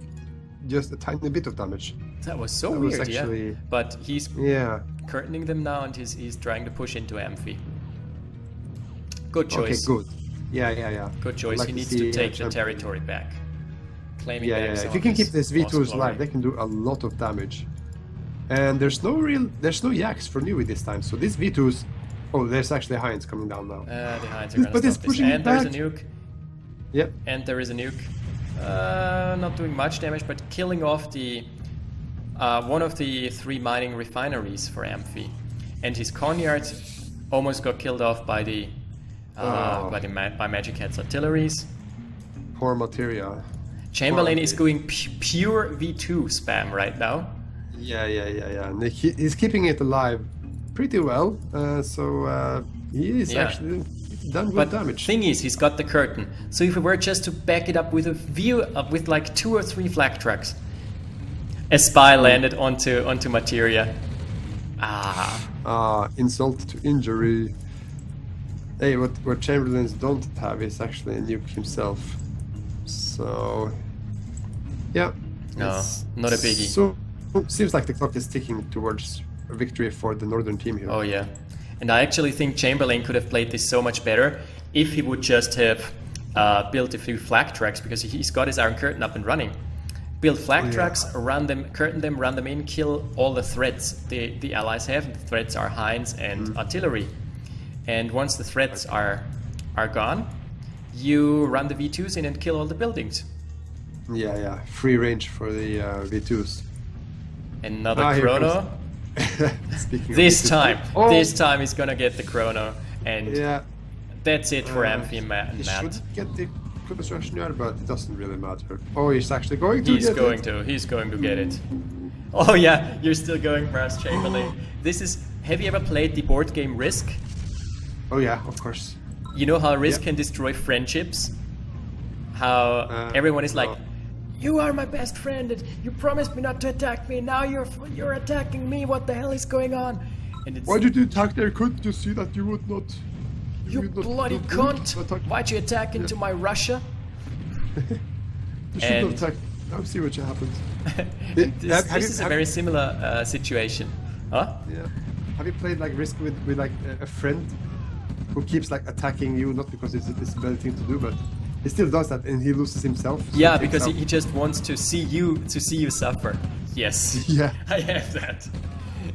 just a tiny bit of damage. That was so That was weird, actually- yeah. But he's Yeah. curtaining them now and he's trying to push into Amphi. Good Okay, choice. good. Yeah. Good choice. I'd like He to needs see, to take the champ- territory back. Claiming Yeah. back some If you of can his keep this lost V2s glory. alive, they can do a lot of damage. And there's no yaks for Nui this time. So these V2s. Oh, there's actually Heinz coming down now. The Heinz are gonna But it's stop this. pushing it And there's a back. nuke. Yep. And there is a nuke. Not doing much damage, but killing off the one of the 3 mining refineries for Amphi. And his Conyard almost got killed off by the by Magic Hat's artilleries. Poor materia. Chamberlain is going pure V2 spam right now. Yeah. And he's keeping it alive pretty well. He is Yeah. actually done good But damage. thing is, he's got the curtain. So if we were just to back it up with a view with like 2 or 3 flak trucks, a spy landed onto materia. Insult to injury. Hey, what Chamberlains don't have is actually a nuke himself. So, yeah. No, it's- not a biggie. So, seems like the clock is ticking towards a victory for the northern team here. Oh yeah, and I actually think Chamberlain could have played this so much better if he would just have built a few flak tracks, because he's got his Iron Curtain up and running. Build flak Yeah. tracks, run them, curtain them, run them in, kill all the threats the allies have. And the threats are Heinz and artillery. And once the threats are gone, you run the V2s in and kill all the buildings. Yeah. Free range for the V2s. Another Here Chrono. comes- Speaking of This V2s. time, Oh, this time he's gonna get the Chrono, and Yeah. that's it for Amphi and Matt. He should get the construction yard, but it doesn't really matter. Oh, he's actually going to He's get going it. to. He's going to get it. Oh yeah, you're still going past Chamberlain. This is. Have you ever played the board game Risk? Oh yeah, of course. You know how Risk Yeah. can destroy friendships? How everyone is like, no. "You are my best friend, and you promised me not to attack me. Now you're attacking me. What the hell is going on?" And it's, Why did you attack there? Couldn't you see that you would not? "You would not bloody do good cunt! to attack- Why'd you attack into my Russia?" You should have and- attacked. Now see what happened. This, Have you- is a have- very similar situation. Huh? Yeah. Have you played like Risk with like a friend? who keeps like attacking you, not because it's a better thing to do, but he still does that, and he loses himself. So Yeah, because he just wants to see you suffer. Yes. Yeah. I have that.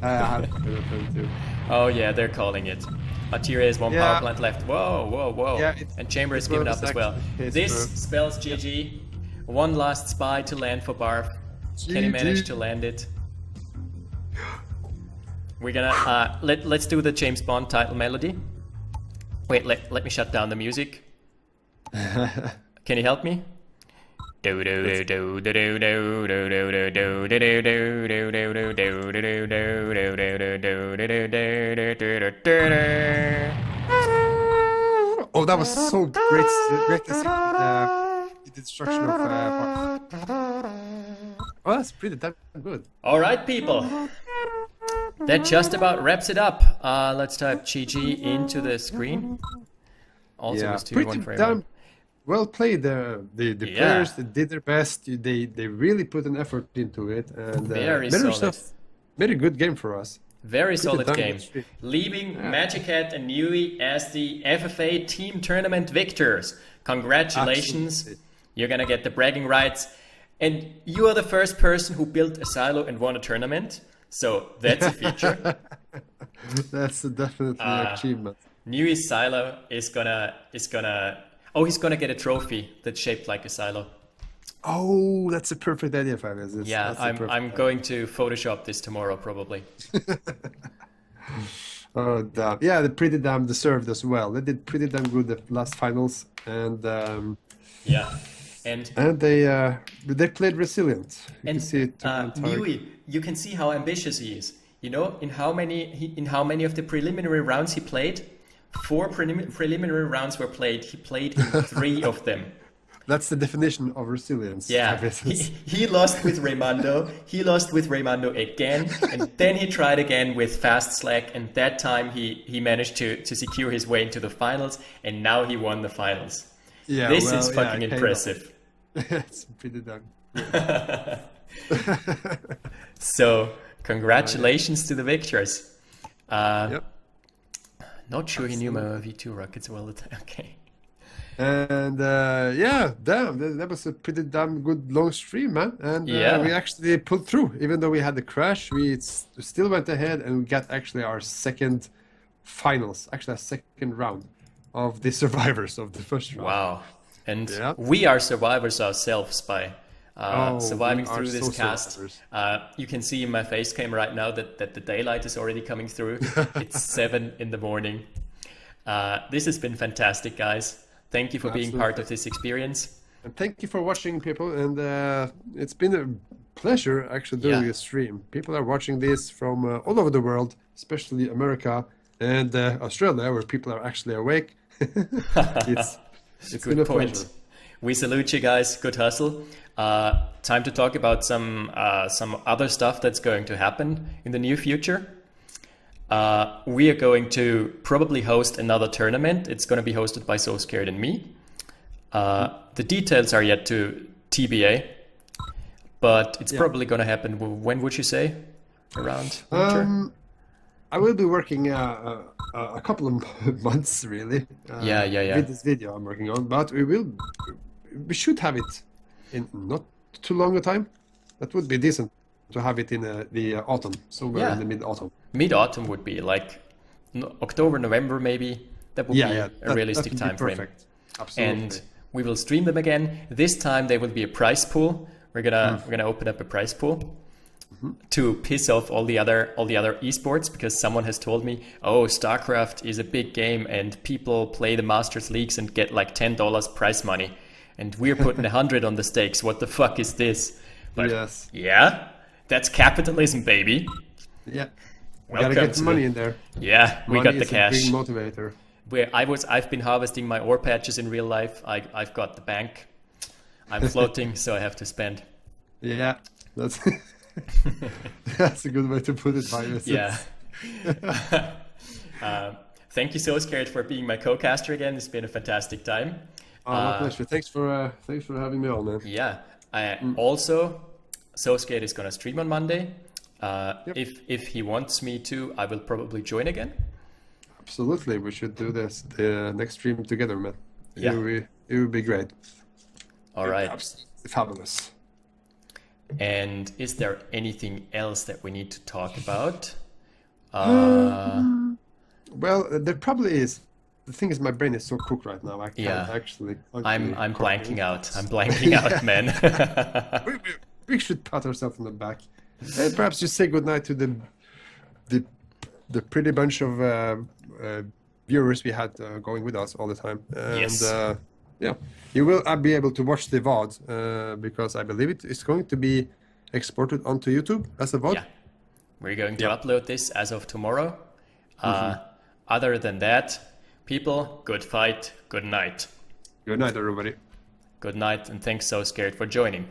I have that too. Oh yeah, they're calling it. Materia is one power plant left. Whoa, whoa, whoa. Yeah, and Chamber is giving up as well. This spells GG. One last spy to land for Barf. Can he manage to land it? We're gonna let's do the James Bond title melody. Wait, let me shut down the music. Can you help me? Oh, that was so great! The destruction of. Oh, that's pretty damn good. All right, people. That just about wraps it up. Let's type GG into the screen. Also, was 2-1 for everyone. Well played. The players they did their best. They really put an effort into it, and very solid. Very good game for us. Very solid game. Leaving Magic Hat and Nui as the FFA team tournament victors. Congratulations. Absolutely. You're gonna get the bragging rights. And you are the first person who built a silo and won a tournament. So that's a feature. That's definitely an achievement. Nui's silo is gonna he's gonna get a trophy that's shaped like a silo. Oh, that's a perfect idea, Fabius. Yeah, I'm going to Photoshop this tomorrow probably. Oh, damn. Yeah, they pretty damn deserved as well. They did pretty damn good the last finals, and and they played resilient. You can see it. Nui, you can see how ambitious he is. You know, in how many of the preliminary rounds he played? 4 preliminary rounds were played. He played in 3 of them. That's the definition of resilience. Yeah, he lost with Raymundo. He lost with Raymundo again, and then he tried again with Fast Slack, and that time he managed to secure his way into the finals, and now he won the finals. Yeah, this is fucking impressive. It's pretty done. So, congratulations to the victors. Yep. Not sure he knew my V2 rockets well. Okay. And that was a pretty damn good long stream, man. And we actually pulled through, even though we had the crash. We still went ahead and we got actually our second finals, actually a second round of the survivors of the first round. Wow. And we are survivors ourselves by surviving through this cast. You can see in my face cam right now that the daylight is already coming through. It's 7 in the morning. This has been fantastic, guys. Thank you for being part of this experience. And thank you for watching, people. And it's been a pleasure actually doing this stream. People are watching this from all over the world, especially America and Australia, where people are actually awake. It's been a point. We salute you guys. Good hustle. Time to talk about some other stuff that's going to happen in the near future. We are going to probably host another tournament. It's going to be hosted by SoScared and me. The details are yet to TBA, but it's probably going to happen. When would you say? Around winter? I will be working a couple of months, really. With this video I'm working on, but we should have it in not too long a time. That would be decent to have it in the autumn, somewhere in the mid-autumn. Mid-autumn would be like October, November, maybe. That would be a realistic time frame. Absolutely. And we will stream them again. This time there will be a prize pool. We're gonna open up a prize pool to piss off all the other esports, because someone has told me, oh, StarCraft is a big game and people play the Masters Leagues and get like $10 prize money, and we're putting 100 on the stakes. What the fuck is this? But that's capitalism, baby. Yeah. Welcome. Gotta get the money in there. Yeah, we got the cash. Big motivator. I've been harvesting my ore patches in real life. I've got the bank. I'm floating, so I have to spend. Yeah, that's that's a good way to put it, by yourself. Yeah. Thank you, SoScared, for being my co-caster again. It's been a fantastic time. My pleasure. Thanks for having me on, man. Yeah. Also, SoScared is gonna stream on Monday. If he wants me to, I will probably join again. Absolutely, we should do this the next stream together, man. Yeah. It would be great. All right. Absolutely fabulous. And is there anything else that we need to talk about? Well, there probably is. The thing is, my brain is so cooked right now. I can't Yeah. actually. I'm blanking out. I'm blanking out, man. We should pat ourselves on the back, and perhaps just say goodnight to the pretty bunch of viewers we had going with us all the time. And Yes. yeah, you will be able to watch the VOD because I believe it is going to be exported onto YouTube as a VOD. Yeah. We're going to upload this as of tomorrow. Other than that, people, good fight, good night. Good night, everybody. Good night, and thanks SoScared for joining.